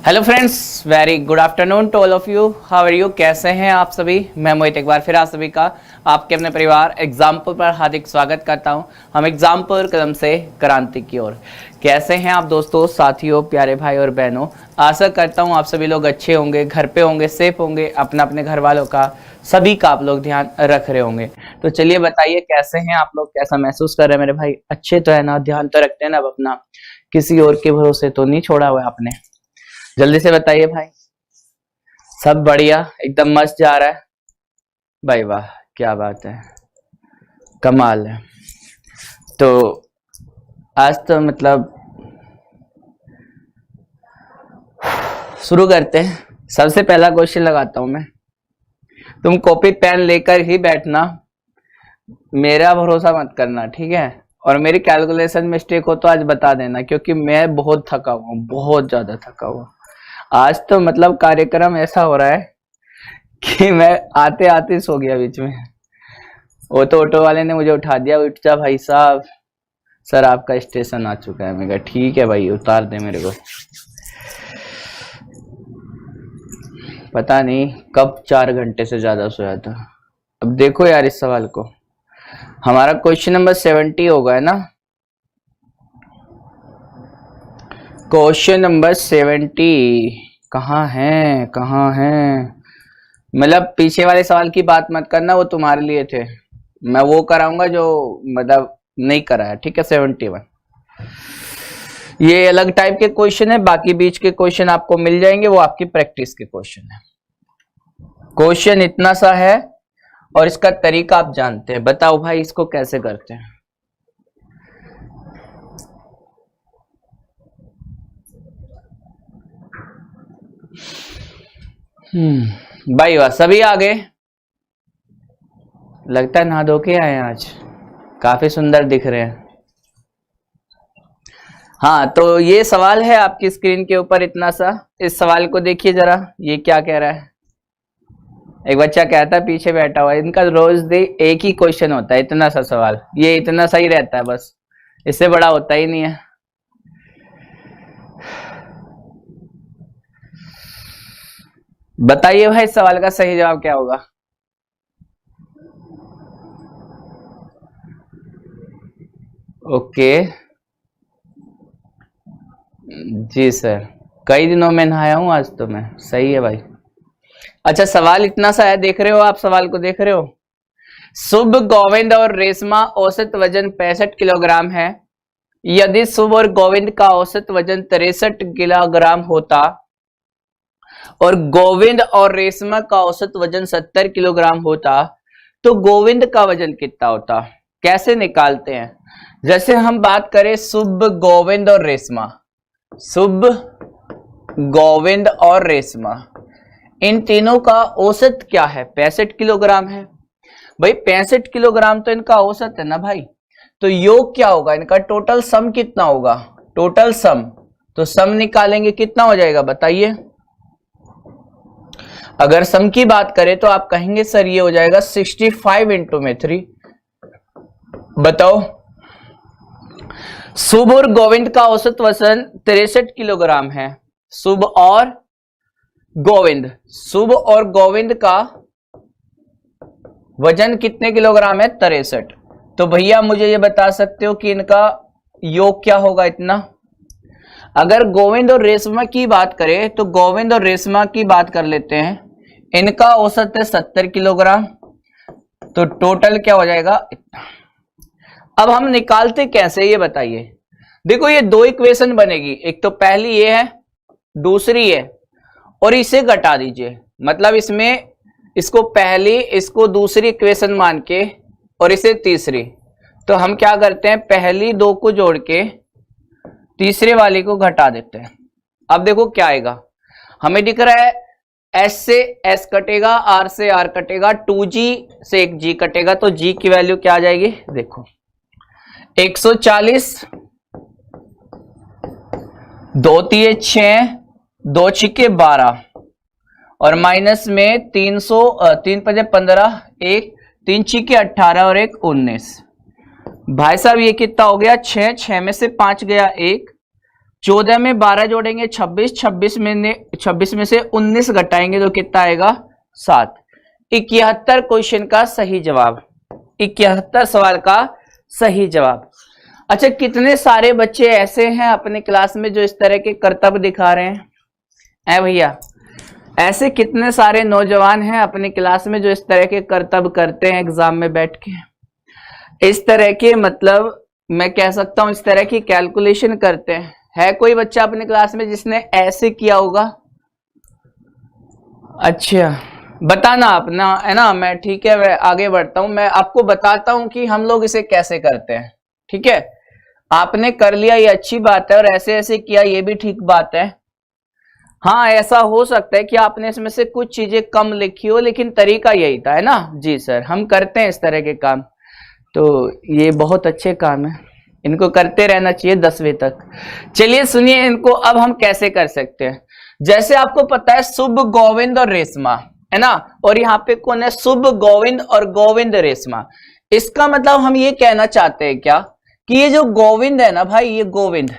Hello friends, very good afternoon to all of you. How are you? कैसे हैं आप सभी? मैं मोहित एक बार फिर आप सभी का आपके अपने परिवार एग्जाम्पल पर हार्दिक स्वागत करता हूं। हम एग्जाम्पल कदम से क्रांति की ओर। कैसे हैं आप दोस्तों, साथियों, प्यारे भाई और बहनों? आशा करता हूं आप सभी लोग अच्छे होंगे, घर पे होंगे, सेफ होंगे, अपना अपने घर वालों का सभी का आप लोग ध्यान रख रहे होंगे। तो चलिए बताइए कैसे हैं आप लोग, कैसा महसूस कर रहे हैं मेरे भाई? अच्छे तो है ना? ध्यान तो रखते हैं ना अब अपना? किसी और के भरोसे तो नहीं छोड़ा हुआ आपने? जल्दी से बताइए भाई। सब बढ़िया, एकदम मस्त जा रहा है भाई। वाह, क्या बात है, कमाल है। तो आज तो मतलब शुरू करते हैं। सबसे पहला क्वेश्चन लगाता हूं मैं। तुम कॉपी पेन लेकर ही बैठना, मेरा भरोसा मत करना, ठीक है? और मेरी कैलकुलेशन मिस्टेक हो तो आज बता देना, क्योंकि मैं बहुत थका हुआ हूँ, बहुत ज्यादा थका हुआ। आज तो मतलब कार्यक्रम ऐसा हो रहा है कि मैं आते आते सो गया बीच में। वो तो ऑटो वाले ने मुझे उठा दिया, उठ जा भाई साहब, सर आपका स्टेशन आ चुका है। मैं कहा ठीक है भाई, उतार दे मेरे को। पता नहीं कब 4 घंटे से ज्यादा सोया था। अब देखो यार इस सवाल को, हमारा क्वेश्चन नंबर 70 होगा है ना? क्वेश्चन नंबर 70 कहाँ है, कहाँ है? मतलब पीछे वाले सवाल की बात मत करना, वो तुम्हारे लिए थे। मैं वो कराऊंगा जो मतलब नहीं कराया, ठीक है? 71 ये अलग टाइप के क्वेश्चन है, बाकी बीच के क्वेश्चन आपको मिल जाएंगे, वो आपकी प्रैक्टिस के क्वेश्चन है। क्वेश्चन इतना सा है और इसका तरीका आप जानते हैं। बताओ भाई इसको कैसे करते हैं? भाई वाह, सभी आ गए। लगता है नहा धो के आए आज, काफी सुंदर दिख रहे हैं। हाँ, तो ये सवाल है आपकी स्क्रीन के ऊपर इतना सा। इस सवाल को देखिए जरा, ये क्या कह रहा है। एक बच्चा कहता है पीछे बैठा हुआ, इनका रोज दे एक ही क्वेश्चन होता है, इतना सा सवाल, ये इतना सा ही रहता है बस, इससे बड़ा होता ही नहीं है। बताइए भाई इस सवाल का सही जवाब क्या होगा? ओके जी सर, कई दिनों में नहाया हूं आज तो मैं। सही है भाई। अच्छा सवाल इतना सा है, देख रहे हो आप? सवाल को देख रहे हो? शुभ, गोविंद और रेशमा औसत वजन 65 किलोग्राम है। यदि शुभ और गोविंद का औसत वजन 63 किलोग्राम होता और गोविंद और रेशमा का औसत वजन 70 किलोग्राम होता, तो गोविंद का वजन कितना होता? कैसे निकालते हैं? जैसे हम बात करें शुभ, गोविंद और रेशमा, शुभ, गोविंद और रेशमा, इन तीनों का औसत क्या है? 65 किलोग्राम है भाई। 65 किलोग्राम तो इनका औसत है ना भाई। तो योग क्या होगा इनका? टोटल सम कितना होगा? टोटल सम, तो सम निकालेंगे कितना हो जाएगा बताइए? अगर सम की बात करें तो आप कहेंगे सर ये हो जाएगा 65 इंटू में 3। बताओ, शुभ और गोविंद का औसत वजन 63 किलोग्राम है। शुभ और गोविंद, शुभ और गोविंद का वजन कितने किलोग्राम है? 63। तो भैया मुझे ये बता सकते हो कि इनका योग क्या होगा इतना? अगर गोविंद और रेशमा की बात करें तो गोविंद और रेशमा की बात कर लेते हैं, इनका औसत है 70 किलोग्राम, तो टोटल क्या हो जाएगा इतना। अब हम निकालते कैसे ये बताइए? देखो ये दो इक्वेशन बनेगी, एक तो पहली ये है, दूसरी है, और इसे घटा दीजिए। मतलब इसमें इसको पहली, इसको दूसरी इक्वेशन मान के और इसे तीसरी। तो हम क्या करते हैं, पहली दो को जोड़ के तीसरे वाली को घटा देते हैं। अब देखो क्या आएगा, हमें दिख रहा है S से S कटेगा, R से R कटेगा, 2G से एक G कटेगा, तो G की वैल्यू क्या आ जाएगी? देखो 140, 2 तिये 6, 2 छिके 12, और माइनस में 300, 3 पजे 15, 1 3 छिके 18 और 1 19। भाई साहब ये कितना हो गया? 6, 6 में से 5 गया 1, 14 में 12 जोड़ेंगे 26, 26 में से 19 घटाएंगे तो कितना आएगा 7। 71 क्वेश्चन का सही जवाब, 71 सवाल का सही जवाब। अच्छा, कितने सारे बच्चे ऐसे हैं अपने क्लास में जो इस तरह के करतब दिखा रहे हैं? ऐ भैया, ऐसे कितने सारे नौजवान हैं अपनी क्लास में जो इस तरह के करतब करते हैं एग्जाम में बैठ के, इस तरह के, मतलब मैं कह सकता हूं इस तरह की कैलकुलेशन करते हैं? है कोई बच्चा अपनी क्लास में जिसने ऐसे किया होगा? अच्छा, बताना आप ना, है ना। मैं ठीक है, मैं आगे बढ़ता हूं, मैं आपको बताता हूं कि हम लोग इसे कैसे करते हैं। ठीक है, आपने कर लिया ये अच्छी बात है, और ऐसे ऐसे किया ये भी ठीक बात है। हाँ, ऐसा हो सकता है कि आपने इसमें से कुछ चीजें कम लिखी हो, लेकिन तरीका यही था, है ना। जी सर, हम करते हैं इस तरह के काम, तो ये बहुत अच्छे काम है, इनको करते रहना चाहिए 10वीं तक। चलिए सुनिए इनको अब हम कैसे कर सकते हैं। जैसे आपको पता है शुभ, गोविंद और रेशमा, है ना, और यहाँ पे कौन है? शुभ, गोविंद और गोविंद रेशमा। इसका मतलब हम ये कहना चाहते हैं क्या कि ये जो गोविंद है ना भाई, ये गोविंद,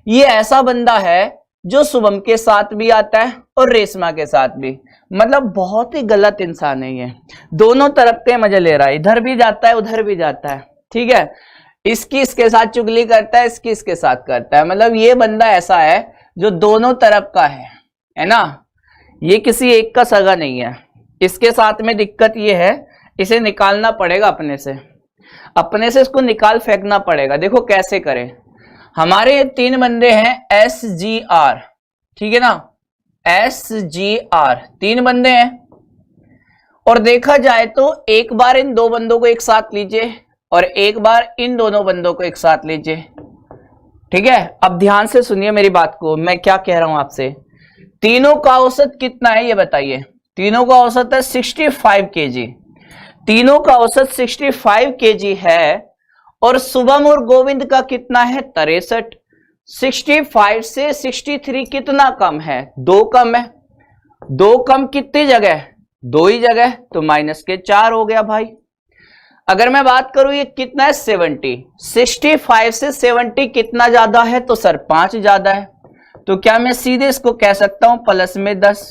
ये ऐसा बंदा है जो शुभम के साथ भी आता है और रेशमा के साथ भी, मतलब बहुत ही गलत इंसान है ये, दोनों तरफ के मजे ले रहा है, इधर भी जाता है उधर भी जाता है। ठीक है, इसकी इसके साथ चुगली करता है, इसकी इसके साथ करता है, मतलब ये बंदा ऐसा है जो दोनों तरफ का है ना। ये किसी एक का सगा नहीं है। इसके साथ में दिक्कत ये है, इसे निकालना पड़ेगा अपने से इसको निकाल फेंकना पड़ेगा। देखो कैसे करें। हमारे 3 बंदे हैं SGR, ठीक है ना, SGR 3 बंदे हैं, और देखा जाए तो एक बार इन 2 बंदों को एक साथ लीजिए और एक बार इन दोनों बंदों को एक साथ लीजिए। ठीक है, अब ध्यान से सुनिए मेरी बात को, मैं क्या कह रहा हूं आपसे। तीनों का औसत कितना है ये बताइए? तीनों का औसत है 65 kg, तीनों का औसत 65 kg है, और शुभम और गोविंद का कितना है? 63। 65 से 63 कितना कम है? 2 कम है। 2 कम कितनी जगह? 2 ही जगह, तो -4 हो गया भाई। अगर मैं बात करूं ये कितना है? 70। 65 से 70 कितना ज्यादा है? तो सर 5 ज्यादा है, तो क्या मैं सीधे इसको कह सकता हूं प्लस में 10?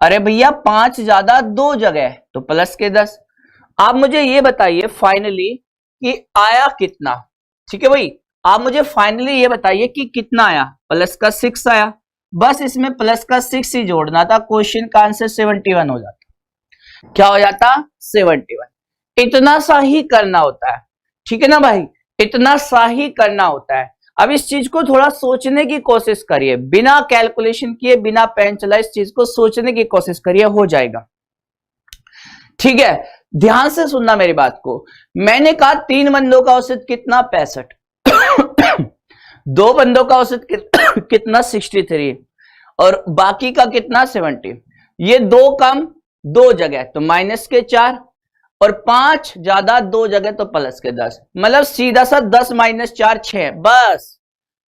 अरे भैया 5 ज्यादा 2 जगह, तो प्लस के 10। आप मुझे ये बताइए फाइनली कि आया कितना? ठीक है भाई, आप मुझे फाइनली ये बताइए कि कितना आया? प्लस का 6 आया, बस इसमें प्लस का 6 ही जोड़ना था, क्वेश्चन का आंसर 71 हो जाता। क्या हो जाता? 71। इतना सा ही करना होता है, ठीक है ना भाई, इतना सा ही करना होता है। अब इस चीज को थोड़ा सोचने की कोशिश करिए, बिना कैलकुलेशन किए, बिना पेन चलाए इस चीज को सोचने की कोशिश करिए, हो जाएगा। ठीक है, ध्यान से सुनना मेरी बात को। मैंने कहा 3 बंदों का औसत कितना? 65। 2 बंदों का औसत कितना? 63, और बाकी का कितना? 70। ये 2 कम 2 जगह, तो -4, और 5 ज्यादा 2 जगह, तो प्लस के 10, मतलब सीधा सा 10 - 4 6। बस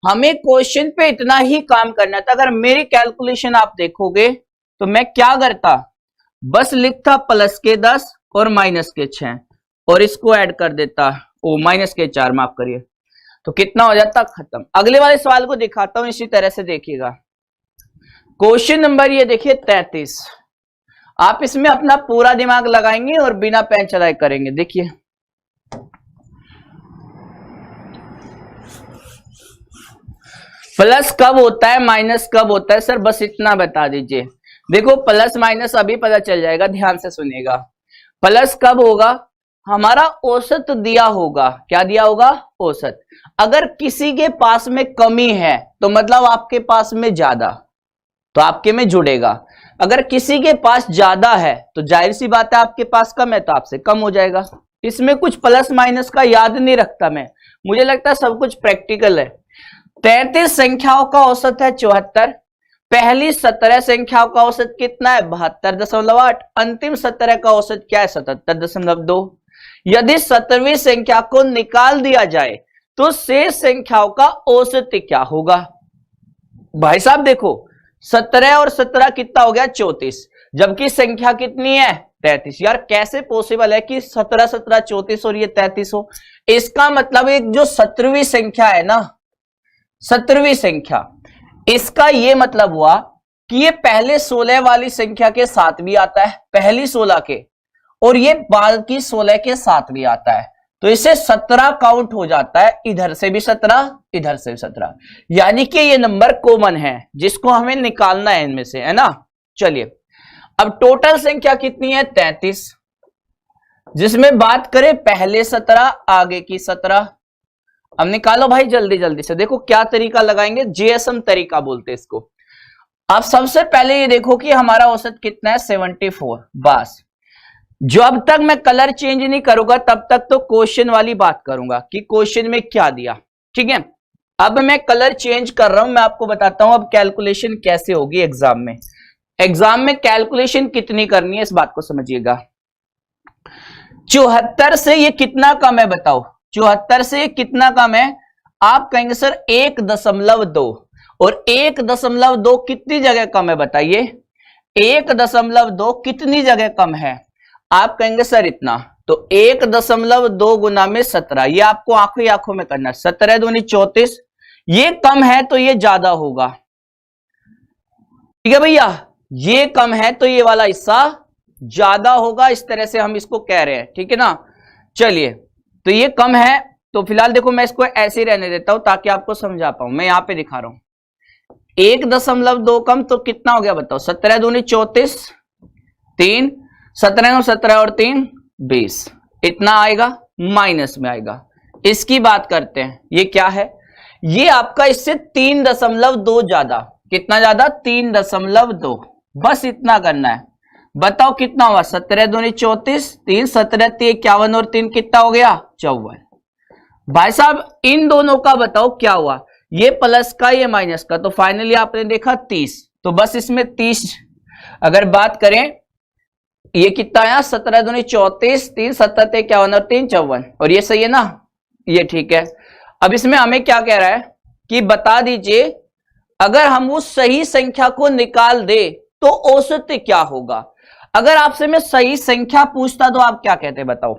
हमें क्वेश्चन पे इतना ही काम करना था। अगर मेरी कैलकुलेशन आप देखोगे तो मैं क्या करता, बस लिखता प्लस के 10 और माइनस के 6, और इसको ऐड कर देता, ओ -4, माफ करिए, तो कितना हो जाता? खत्म। अगले वाले सवाल को दिखाता हूं, इसी तरह से देखिएगा। क्वेश्चन नंबर ये देखिए 33। आप इसमें अपना पूरा दिमाग लगाएंगे और बिना पेन चलाए करेंगे। देखिए, प्लस कब होता है, माइनस कब होता है? सर बस इतना बता दीजिए। देखो प्लस माइनस अभी पता चल जाएगा, ध्यान से सुनिएगा। प्लस कब होगा? हमारा औसत दिया होगा। क्या दिया होगा? औसत। अगर किसी के पास में कमी है तो मतलब आपके पास में ज्यादा, तो आपके में जुड़ेगा। अगर किसी के पास ज्यादा है तो जाहिर सी बात है आपके पास कम है तो आपसे कम हो जाएगा। इसमें कुछ प्लस माइनस का याद नहीं रखता मैं, मुझे लगता है सब कुछ प्रैक्टिकल है। 33 संख्याओं का औसत है 74। पहली 17 संख्याओं का औसत कितना है? 72.8। अंतिम 17 का औसत क्या है? 77.2। यदि 17वीं संख्या को निकाल दिया जाए तो शेष संख्याओं का औसत क्या होगा? भाई साहब देखो, 17 और 17 कितना हो गया? 34, जबकि संख्या कितनी है? 33। यार कैसे पॉसिबल है कि 17 17 34 और ये 33 हो? इसका मतलब एक जो 17वीं संख्या है ना, 17वीं संख्या। इसका ये मतलब हुआ कि ये पहले 16 वाली संख्या के साथ भी आता है, पहली 16 के, और ये बाद की 16 के साथ भी आता है, तो इसे 17 काउंट हो जाता है, इधर से भी 17, इधर से भी 17, यानी कि ये नंबर कॉमन है जिसको हमें निकालना है इनमें से, है ना। चलिए अब टोटल संख्या कितनी है 33, जिसमें बात करें पहले 17 आगे की 17। अब निकालो भाई जल्दी जल्दी से। देखो क्या तरीका लगाएंगे, जेएसएम तरीका बोलते हैं इसको। अब सबसे पहले ये देखो कि हमारा औसत कितना है 74। बस जो अब तक मैं कलर चेंज नहीं करूंगा तब तक तो क्वेश्चन वाली बात करूंगा कि क्वेश्चन में क्या दिया, ठीक है। अब मैं कलर चेंज कर रहा हूं, मैं आपको बताता हूं अब कैलकुलेशन कैसे होगी एग्जाम में। एग्जाम में कैलकुलेशन कितनी करनी है इस बात को समझिएगा। 74 से ये कितना कम है बताओ, 74 से ये कितना कम है। आप कहेंगे सर 1.2, और 1.2 कितनी जगह कम है बताइए, 1.2 कितनी जगह कम है। आप कहेंगे सर इतना, तो 1.2 गुना में 17, ये आपको आंखों ही आंखों में करना है। 17 दूनी 34, ये कम है तो ये ज्यादा होगा, ठीक है भैया, ये कम है तो ये वाला हिस्सा ज्यादा होगा, इस तरह से हम इसको कह रहे हैं, ठीक है ना। चलिए तो ये कम है, तो फिलहाल देखो मैं इसको ऐसे ही रहने देता हूं ताकि आपको समझा पाऊं। मैं यहां पे दिखा रहा हूं 1.2 कम, तो कितना हो गया बताओ, 17 दूनी 34, 3, 17 17 और 3 20, इतना आएगा, माइनस में आएगा। इसकी बात करते हैं, ये क्या है, ये आपका इससे 3.2 ज्यादा, कितना ज्यादा 3.2, बस इतना करना है। बताओ कितना हुआ, 17 दूनी 34, 3 17 51 और 3 कितना हो गया 54। भाई साहब इन दोनों का बताओ क्या हुआ, ये प्लस का ये माइनस का, तो फाइनली आपने देखा 30, तो बस इसमें 30 अगर बात करें, ये कितना आया 17 दूनी 34, 3 17 51 और 3 54, और ये सही है ना, ये ठीक है। अब इसमें हमें क्या कह रहा है कि बता दीजिए अगर हम उस सही संख्या को निकाल दे तो औसत क्या होगा। अगर आपसे मैं सही संख्या पूछता तो आप क्या कहते बताओ।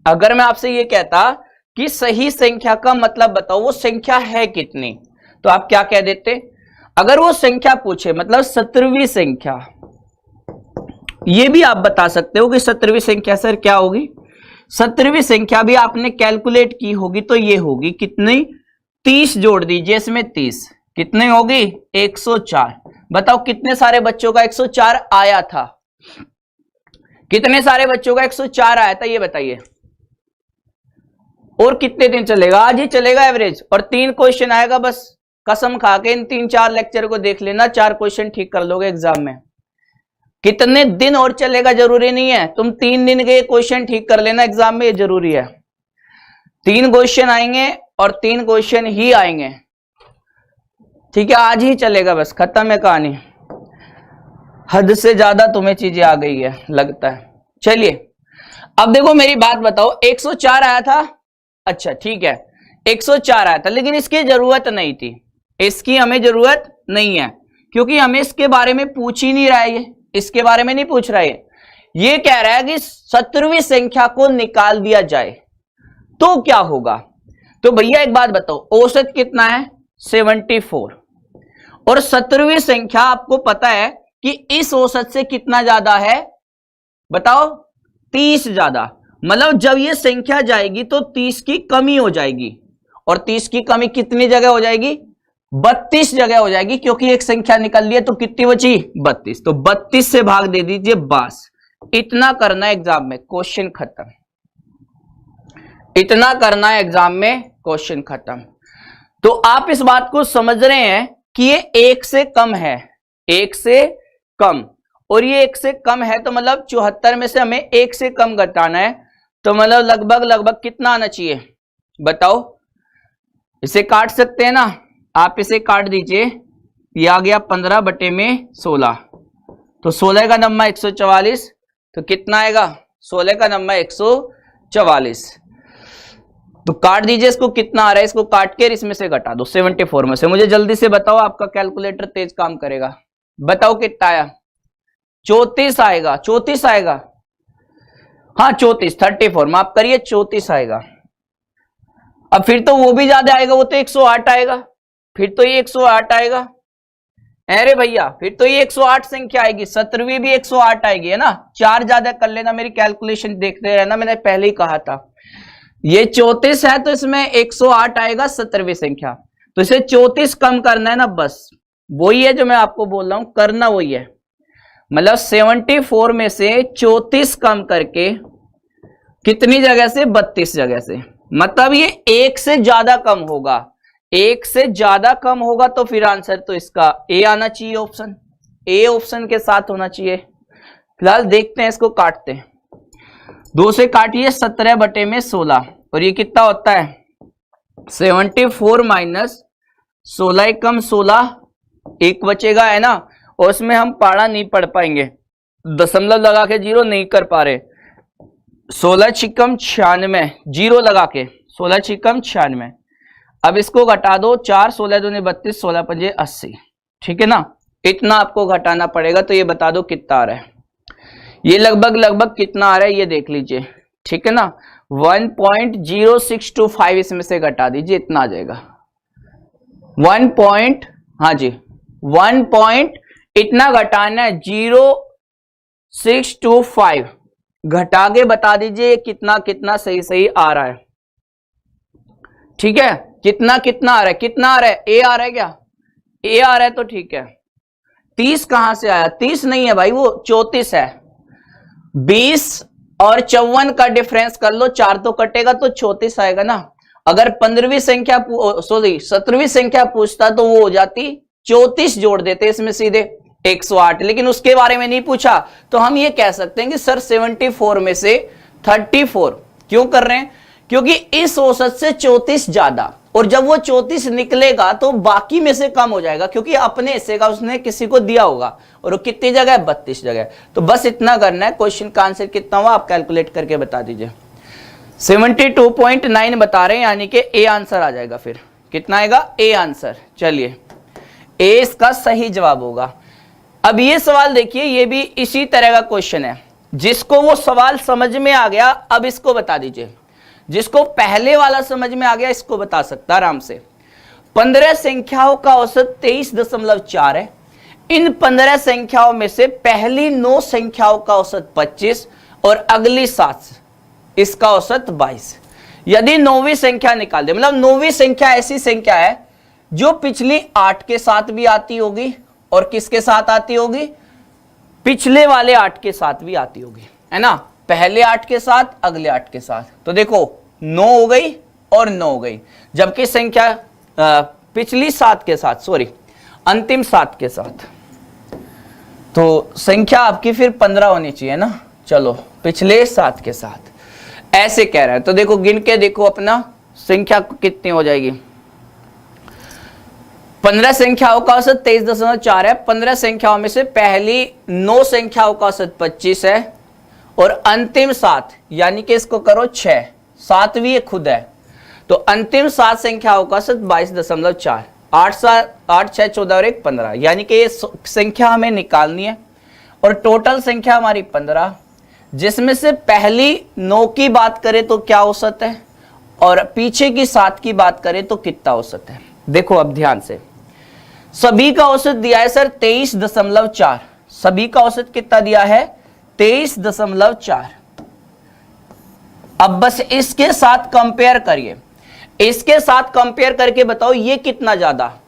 अगर मैं आपसे ये कहता कि सही संख्या का मतलब बताओ वो संख्या है कितनी, तो आप क्या कह देते। अगर वो संख्या पूछे मतलब 17वीं संख्या, ये भी आप बता सकते हो कि 17वीं संख्या सर क्या होगी। 17वीं संख्या भी आपने कैलकुलेट की होगी, तो ये होगी कितनी, 30 जोड़ दीजिए इसमें 30, कितनी होगी 104। बताओ कितने सारे बच्चों का 104 आया था, कितने सारे बच्चों का 104 आया था ये बताइए। और कितने दिन चलेगा, आज ही चलेगा एवरेज, और 3 क्वेश्चन आएगा बस। कसम खा के इन 3-4 लेक्चर को देख लेना, 4 क्वेश्चन ठीक कर लोगे एग्जाम में। कितने दिन और चलेगा जरूरी नहीं है, तुम 3 दिन के क्वेश्चन ठीक कर लेना एग्जाम में, ये जरूरी है। 3 क्वेश्चन आएंगे और 3 क्वेश्चन ही आएंगे, ठीक है, आज ही चलेगा, बस खत्म है कहानी। हद से ज्यादा तुम्हें चीजें आ गई है लगता है। चलिए अब देखो मेरी बात बताओ, 104 आया था, अच्छा ठीक है 104 आया था, लेकिन इसकी जरूरत नहीं थी, इसकी हमें जरूरत नहीं है, क्योंकि हमें इसके बारे में पूछ ही नहीं रहा है, ये इसके बारे में नहीं पूछ रहा है। ये कह रहा है कि 17वीं संख्या को निकाल दिया जाए तो क्या होगा। तो भैया एक बात बताओ, औसत कितना है 74, और 17वीं संख्या आपको पता है कि इस औसत से कितना ज्यादा है बताओ, 30 ज्यादा। मतलब जब ये संख्या जाएगी तो 30 की कमी हो जाएगी, और 30 की कमी कितनी जगह हो जाएगी, 32 जगह हो जाएगी, क्योंकि एक संख्या निकल ली है तो कितनी बची 32, तो 32 से भाग दे दीजिए, बस इतना करना है एग्जाम में, क्वेश्चन खत्म। इतना करना है एग्जाम में, क्वेश्चन खत्म। तो आप इस बात को समझ रहे हैं कि ये 1 से कम है, 1 से कम, और ये 1 से कम है, तो मतलब 74 में से हमें 1 से कम घटाना है, तो मतलब लगभग कितना आना चाहिए बताओ। इसे काट सकते हैं ना, आप इसे काट दीजिए, ये आ गया 15/16, तो 16 का नंबर 144, तो कितना आएगा 16 का नंबर 144, तो काट दीजिए इसको, कितना आ रहा है, इसको काट के इसमें से घटा दो 74 में से। मुझे जल्दी से बताओ, आपका कैलकुलेटर तेज काम करेगा, बताओ कितना आया, 34 आएगा, 34 आएगा, हाँ 34, 34 माफ करिए 34 आएगा। अब फिर तो वो भी ज्यादा आएगा, वो तो 108 आएगा, फिर तो ये 108 आएगा। अरे भैया फिर तो ये 108 संख्या आएगी, 17वीं भी 108 आएगी, है ना। 4 ज्यादा कर लेना, मेरी कैलकुलेशन देखते रहना, मैंने पहले ही कहा था। ये 34 है तो इसमें 108 आएगा 17वीं संख्या, तो इसे 34 कम करना है ना, बस वही है जो मैं आपको बोल रहा हूं, करना वही है। मतलब 74 में से 34 कम करके कितनी जगह से, 32 जगह से, मतलब ये 1 से ज्यादा कम होगा। 1 से ज्यादा कम होगा तो फिर आंसर तो इसका ए आना चाहिए, ऑप्शन ए ऑप्शन के साथ होना चाहिए। फिलहाल देखते हैं, इसको काटते हैं, 2 से काटिए, 17 बटे में 16, और ये कितना होता है 74 माइनस 16 कम 16, 1 बचेगा, है ना। और उसमें हम पाड़ा नहीं पढ़ पाएंगे, दशमलव लगा के 0 नहीं कर पा रहे। 16 छिकम 96, 0 लगा के 16 छिकम 96। अब इसको घटा दो, 4 16 दूनी 32, 16 पंजे 80, ठीक है ना। इतना आपको घटाना पड़ेगा, तो ये बता दो कितना आ रहा है। ये लगभग कितना आ रहा है ये देख लीजिए, ठीक है ना। 1.0625 इसमें से घटा दीजिए, इतना आ जाएगा हाँ जी 1 इतना घटाना है, 0625 घटा के बता दीजिए कितना कितना सही सही आ रहा है, ठीक है। कितना आ रहा है, कितना आ रहा है, ए आ रहा है क्या, ए आ रहा है तो ठीक है। 30 कहां से आया, 30 नहीं है भाई, वो 34 है। 20 और 54 का डिफरेंस कर लो, 4 तो कटेगा तो 34 आएगा ना। अगर 15वीं संख्या 17वीं संख्या पूछता तो वो हो जाती 34, जोड़ देते इसमें सीधे 108, लेकिन उसके बारे में नहीं पूछा, तो हम ये कह सकते हैं कि सर 74 में से 34 क्यों कर रहे हैं, क्योंकि इस औसत से 34 ज्यादा, और जब वो 34 निकलेगा तो बाकी में से कम हो जाएगा, क्योंकि अपने हिस्से का उसने किसी को दिया होगा, और वो कितनी जगह है, 32 जगह। तो बस इतना करना है। क्वेश्चन का आंसर कितना हुआ आप कैलकुलेट करके बता दीजिए। 72.9 बता रहे हैं, यानी कि ए आंसर आ जाएगा। फिर कितना आएगा, ए आंसर। चलिए ए इसका सही जवाब होगा। अब ये सवाल देखिए, ये भी इसी तरह का क्वेश्चन है। जिसको वो सवाल समझ में आ गया, अब इसको बता दीजिए। जिसको पहले वाला समझ में आ गया इसको बता सकता आराम से। 15 संख्याओं का औसत 23.4 है। इन 15 संख्याओं में से पहली 9 संख्याओं का औसत 25 और अगली 7, इसका औसत 22। यदि 9वीं संख्या निकाल दे, मतलब 9वीं संख्या ऐसी संख्या है जो पिछली 8 के साथ भी आती होगी, और किसके साथ आती होगी, पिछले वाले 8 के साथ भी आती होगी, है ना। पहले 8 के साथ, अगले 8 के साथ, तो देखो 9 हो गई और 9 हो गई, जबकि संख्या पिछली 7 के साथ, सॉरी अंतिम 7 के साथ, तो संख्या आपकी फिर 15 होनी चाहिए ना। चलो पिछले 7 के साथ ऐसे कह रहा है, तो देखो गिन के देखो अपना संख्या कितनी हो जाएगी। 15 संख्याओं का औसत 23.4 है। 15 संख्याओं में से पहली 9 संख्याओं का औसत 25 है, और अंतिम 7 यानी कि इसको करो 6, 7वीं खुद है, तो अंतिम 7 संख्याओं का औसत 22.4। 8 6 14 और 1 15, यानी कि ये संख्या हमें निकालनी है, और टोटल संख्या हमारी 15, जिसमें से पहली 9 की बात करें तो क्या औसत है, और पीछे की 7 की बात करें तो कितना औसत है। देखो अब ध्यान से, सभी का औसत दिया है सर 23.4, सभी का औसत कितना दिया है 23.4। अब बस इसके साथ कंपेयर करिए, इसके साथ कंपेयर करके बताओ ये कितना ज्यादा,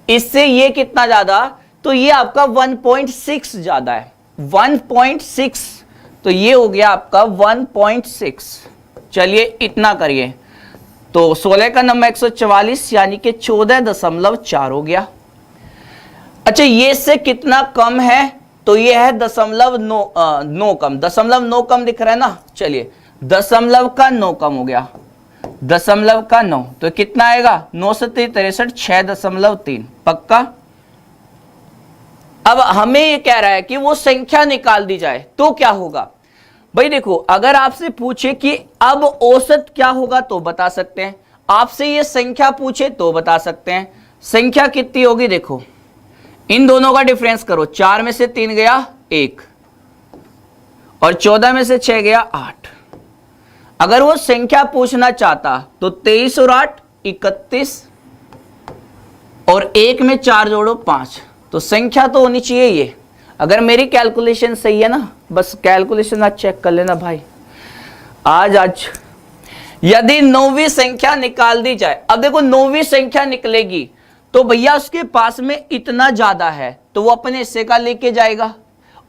इससे ये कितना ज्यादा, तो ये आपका 1.6 ज्यादा है, 1.6, तो ये हो गया आपका 1.6। चलिए इतना करिए, तो 16 का नंबर 144 यानी कि 14.4 हो गया। अच्छा ये इससे कितना कम है, तो ये है 0.9 कम, 0.9 कम दिख रहा है ना। चलिए 0.9 कम हो गया, 0.9, तो कितना आएगा 9 से 63, 6.3, पक्का। अब हमें ये कह रहा है कि वो संख्या निकाल दी जाए तो क्या होगा। भाई देखो, अगर आपसे पूछे कि अब औसत क्या होगा तो बता सकते हैं, आपसे ये संख्या पूछे तो बता सकते हैं। संख्या कितनी होगी, देखो इन दोनों का डिफरेंस करो, 4 में से 3 गया 1, और 14 में से 6 गया 8। अगर वो संख्या पूछना चाहता तो 23 और 8 31, और 1 में 4 जोड़ो 5, तो संख्या तो होनी चाहिए ये। अगर मेरी कैलकुलेशन सही है ना, बस कैलकुलेशन आज चेक कर लेना भाई। आज यदि 9वीं संख्या निकाल दी जाए, अब देखो 9वीं संख्या निकलेगी तो भैया उसके पास में इतना ज्यादा है तो वो अपने हिस्से का लेके जाएगा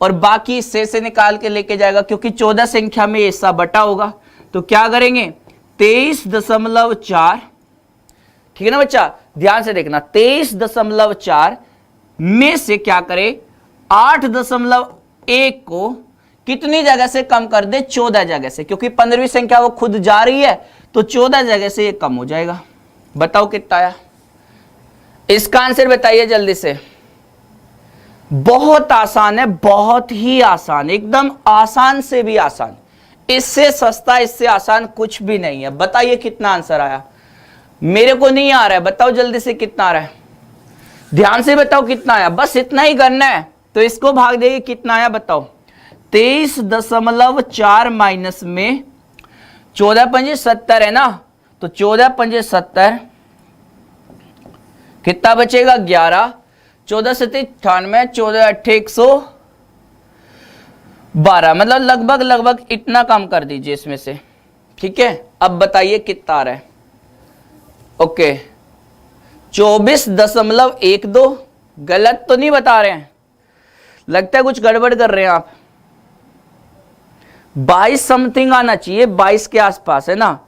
और बाकी हिस्से से निकाल के लेके जाएगा, क्योंकि 14 संख्या में हिस्सा बटा होगा। तो क्या करेंगे 23.4, ठीक है ना बच्चा, ध्यान से देखना, 23.4 में से क्या करे 8.1 को कितनी जगह से कम कर दे, 14 जगह से, क्योंकि 15वीं संख्या वो खुद जा रही है तो 14 जगह से ये कम हो जाएगा। बताओ कितना आया, इसका आंसर बताइए जल्दी से। बहुत आसान है, बहुत ही आसान, एकदम आसान से भी आसान, इससे सस्ता इससे आसान कुछ भी नहीं है। बताइए कितना आंसर आया, मेरे को नहीं आ रहा है, बताओ जल्दी से कितना आ रहा है, ध्यान से बताओ कितना आया, बस इतना ही करना है। तो इसको भाग देंगे, कितना आया बताओ, 23.4 माइनस में 14 पंजे 70 है ना, तो 14 पंजे 70, कितना बचेगा 11, 14 से 98, 14 8 112, मतलब लगभग इतना कम कर दीजिए इसमें से, ठीक है। अब बताइए कितना आ रहा है, ओके 24.12, गलत तो नहीं बता रहे हैं, लगता है कुछ गड़बड़ कर रहे हैं आप। 22 समथिंग आना चाहिए, 22 के आसपास है ना,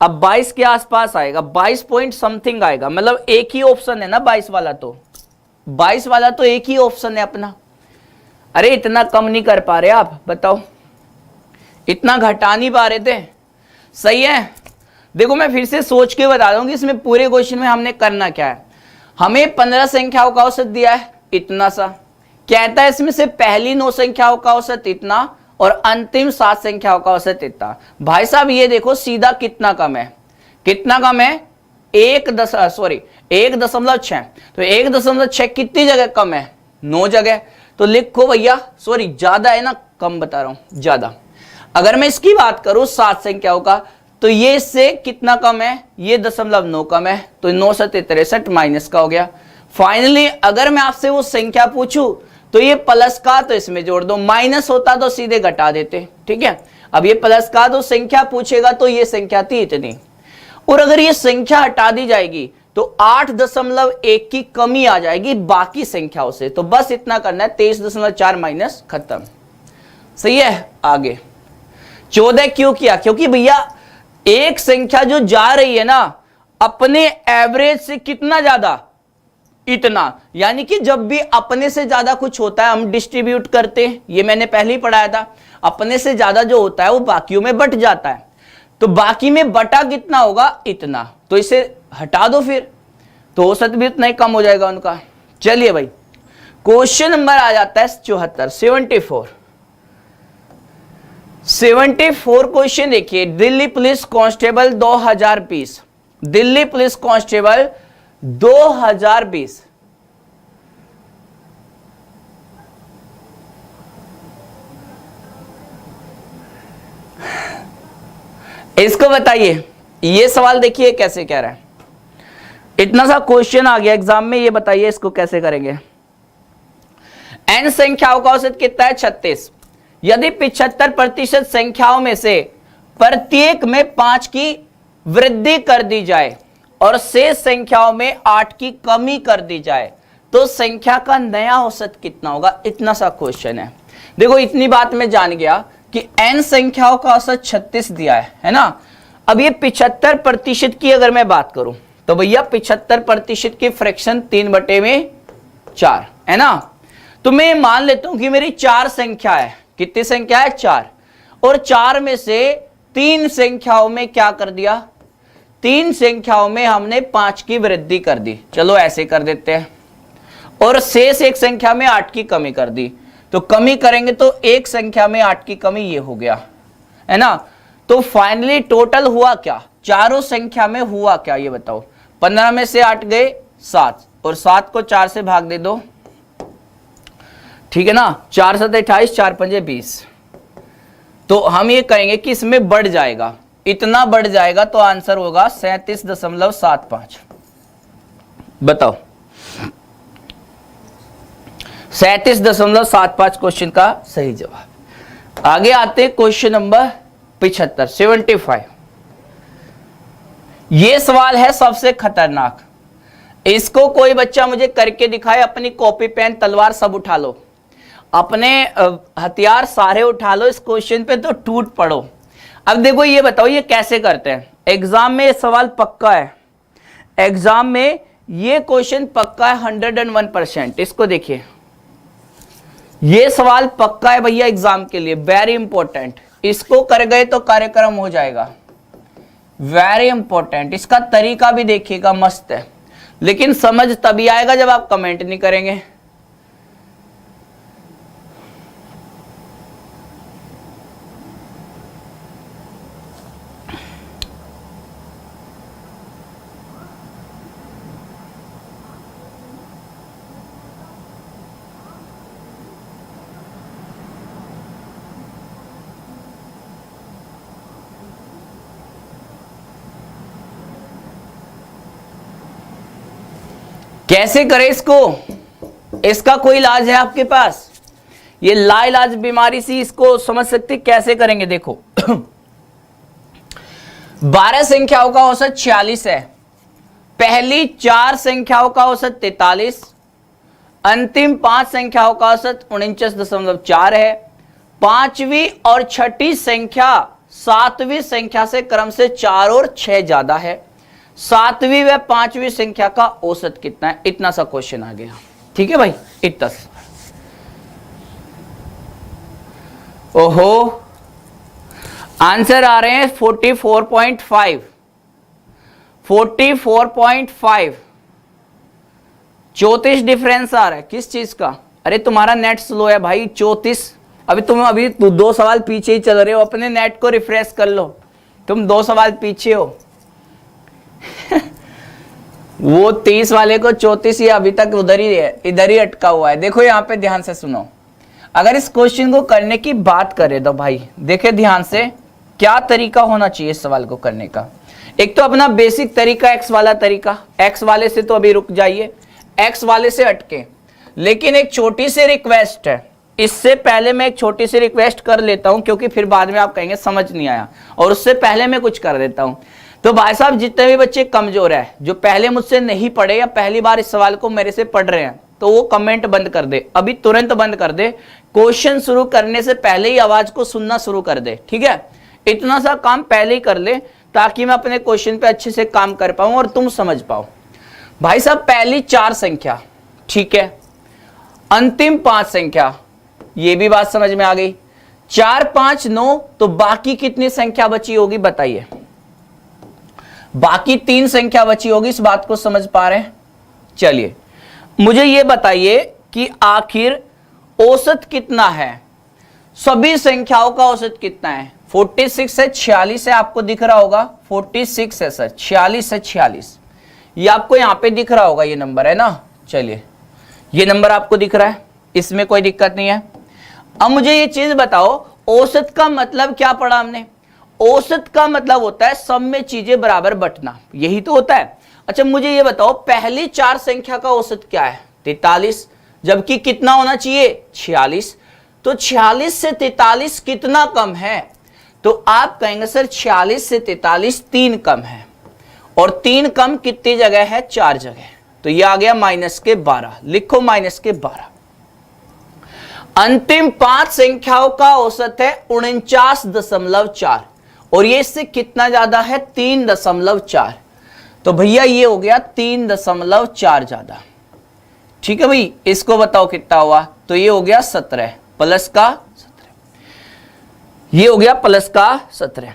अब 22 के आसपास आएगा, 22 पॉइंट समथिंग आएगा, मतलब एक ही ऑप्शन है ना 22 वाला, तो 22 वाला तो एक ही ऑप्शन है अपना। अरे इतना कम नहीं कर पा रहे आप, बताओ इतना घटा नहीं पा रहे थे, सही है। देखो मैं फिर से सोच के बता दूंगी, इसमें पूरे क्वेश्चन में हमने करना क्या है। हमें 15 संख्याओं का औसत दिया है इतना सा, कहता है इसमें से पहली 9 संख्याओं का औसत इतना और अंतिम 7 संख्याओं का औसत इतना। भाई साहब ये देखो सीधा कितना कम है, कितना कम है 1.6, तो 1.6 कितनी जगह कम है, 9 जगह। तो लिखो भैया, सॉरी ज्यादा है ना, कम बता रहा हूं ज्यादा। अगर मैं इसकी बात करूं 7 संख्याओं का, तो ये इससे कितना कम है, ये 0.9 कम है, तो 9 से 63 माइनस का हो गया। फाइनली अगर मैं आपसे वो संख्या पूछूं तो ये प्लस का तो इसमें जोड़ दो, माइनस होता तो सीधे घटा देते, ठीक है। अब ये प्लस का तो संख्या पूछेगा तो ये संख्या थी इतनी, और अगर ये संख्या हटा दी जाएगी तो 8.1 की कमी आ जाएगी बाकी संख्याओं से। तो बस इतना करना है, 23.4 माइनस, खत्म। सही है। आगे 14 क्यों किया, क्योंकि भैया एक संख्या जो जा रही है ना अपने एवरेज से कितना ज्यादा, इतना, यानी कि जब भी अपने से ज्यादा कुछ होता है हम डिस्ट्रीब्यूट करते हैं, ये मैंने पहले ही पढ़ाया था। अपने से ज्यादा जो होता है वो बाकियों में बट जाता है, तो बाकी में बटा कितना होगा, इतना, तो इसे हटा दो फिर, तो औसत भी उतना ही कम हो जाएगा उनका। चलिए भाई क्वेश्चन नंबर आ जाता है 74, 74 क्वेश्चन देखिए। Delhi police constable 2020, Delhi police constable 2020, इसको बताइए। ये सवाल देखिए कैसे कह रहा है, इतना सा क्वेश्चन आ गया एग्जाम में, ये बताइए इसको कैसे करेंगे। n संख्याओं का औसत कितना है 36। यदि 75% संख्याओं में से प्रत्येक में 5 की वृद्धि कर दी जाए और शेष संख्याओं में 8 की कमी कर दी जाए तो संख्या का नया औसत कितना होगा, इतना सा क्वेश्चन है। देखो इतनी बात मैं जान गया कि n संख्याओं का औसत 36 दिया है ना। अब ये 75% की अगर मैं बात करूं तो भैया 75% की फ्रैक्शन 3/4 है ना। तो मैं मान लेता हूं कि मेरी 4 संख्या है, कितनी संख्या है 4, और 4 में से 3 संख्याओं में क्या कर दिया, 3 संख्याओं में हमने 5 की वृद्धि कर दी, चलो ऐसे कर देते हैं, और शेष एक संख्या में 8 की कमी कर दी। तो कमी करेंगे तो एक संख्या में 8 की कमी, ये हो गया है ना। तो फाइनली टोटल हुआ क्या, चारों संख्या में हुआ क्या ये बताओ। 15 में से 8 गए 7, और 7 को 4 से भाग दे दो, ठीक है ना, 4 7 28, 4 5 20। तो हम ये कहेंगे कि इसमें बढ़ जाएगा, इतना बढ़ जाएगा, तो आंसर होगा 37.75। बताओ 37.75 क्वेश्चन का सही जवाब। आगे आते क्वेश्चन नंबर 75, 75। ये सवाल है सबसे खतरनाक। इसको कोई बच्चा मुझे करके दिखाए, अपनी कॉपी पेन तलवार सब उठा लो, अपने हथियार सारे उठा लो, इस क्वेश्चन पे तो टूट पड़ो। अब देखो ये बताओ ये कैसे करते हैं। एग्जाम में ये सवाल पक्का है, एग्जाम में ये क्वेश्चन पक्का है 101%। इसको देखिए, ये सवाल पक्का है भैया एग्जाम के लिए, वेरी इंपॉर्टेंट। इसको कर गए तो कार्यक्रम हो जाएगा, वेरी इंपॉर्टेंट। इसका तरीका भी देखिएगा, मस्त है, लेकिन समझ तभी आएगा जब आप कमेंट नहीं करेंगे। कैसे करें इसको? इसका कोई इलाज है आपके पास? ये लाइलाज बीमारी सी, इसको समझ सकते कैसे करेंगे? देखो 12 संख्याओं का औसत 46 है, पहली 4 संख्याओं का औसत 43, अंतिम 5 संख्याओं का औसत 49.4 है। पांचवी और छठी संख्या सातवीं संख्या से क्रम से 4 और 6 ज्यादा है। सातवीं व पांचवी संख्या का औसत कितना है? इतना सा क्वेश्चन आ गया। ठीक है भाई, इतना सा। ओहो, आंसर आ रहे हैं 44.5, 44.5, 34 डिफरेंस आ रहा है। किस चीज का? अरे तुम्हारा नेट स्लो है भाई, 34। अभी 2 सवाल पीछे ही चल रहे हो, अपने नेट को रिफ्रेश कर लो, तुम 2 सवाल पीछे हो। वो 30 वाले को 34 ही अभी तक उधर ही है, इधर ही अटका हुआ है। देखो यहाँ पे ध्यान से सुनो, अगर इस क्वेश्चन को करने की बात करें तो भाई देखिए ध्यान से, क्या तरीका होना चाहिए इस सवाल को करने का। एक तो अपना बेसिक तरीका, एक्स वाला तरीका, एक्स वाले से तो अभी रुक जाइए, एक्स वाले से अटके। लेकिन एक छोटी सी रिक्वेस्ट है, इससे पहले मैं एक छोटी सी रिक्वेस्ट कर लेता हूं, क्योंकि फिर बाद में आप कहेंगे समझ नहीं आया, और उससे पहले मैं कुछ कर देता हूं। तो भाई साहब, जितने भी बच्चे कमजोर है, जो पहले मुझसे नहीं पढ़े या पहली बार इस सवाल को मेरे से पढ़ रहे हैं, तो वो कमेंट बंद कर दे, अभी तुरंत बंद कर दे। क्वेश्चन शुरू करने से पहले ही आवाज को सुनना शुरू कर दे, ठीक है? इतना सा काम पहले ही कर ले, ताकि मैं अपने क्वेश्चन पे अच्छे से काम कर पाऊं और तुम समझ पाओ। भाई साहब, पहली 4 संख्या, ठीक है, अंतिम 5 संख्या, ये भी बात समझ में आ गई। 4, 5, 9, तो बाकी कितनी संख्या बची होगी बताइए? बाकी 3 संख्या बची होगी, इस बात को समझ पा रहे हैं? चलिए मुझे ये बताइए कि आखिर औसत कितना है, सभी संख्याओं का औसत कितना है? 46 है, 46 है, आपको दिख रहा होगा, 46 है सर, 46 है, 46, ये आपको यहां पे दिख रहा होगा, ये नंबर है ना। चलिए, ये नंबर आपको दिख रहा है, इसमें कोई दिक्कत नहीं है। अब मुझे ये चीज बताओ, औसत का मतलब क्या पढ़ा हमने? औसत का मतलब होता है सब में चीजें बराबर बंटना, यही तो होता है। अच्छा मुझे ये बताओ, पहली 4 संख्या का औसत क्या है? 43, जबकि कितना होना चाहिए? 46। तो 46 से 43 कितना कम है? तो आप कहेंगे सर 46 से 43 3 कम है, और 3 कम कितनी जगह है? 4 जगह। तो ये आ गया -12, लिखो -12। अंतिम 5 संख्याओं का औसत है 49.4, और ये इससे कितना ज्यादा है? 3.4। तो भैया ये हो गया 3.4 ज्यादा। ठीक है भाई, इसको बताओ कितना हुआ? तो ये हो गया 17 प्लस का 17, ये हो गया प्लस का 17।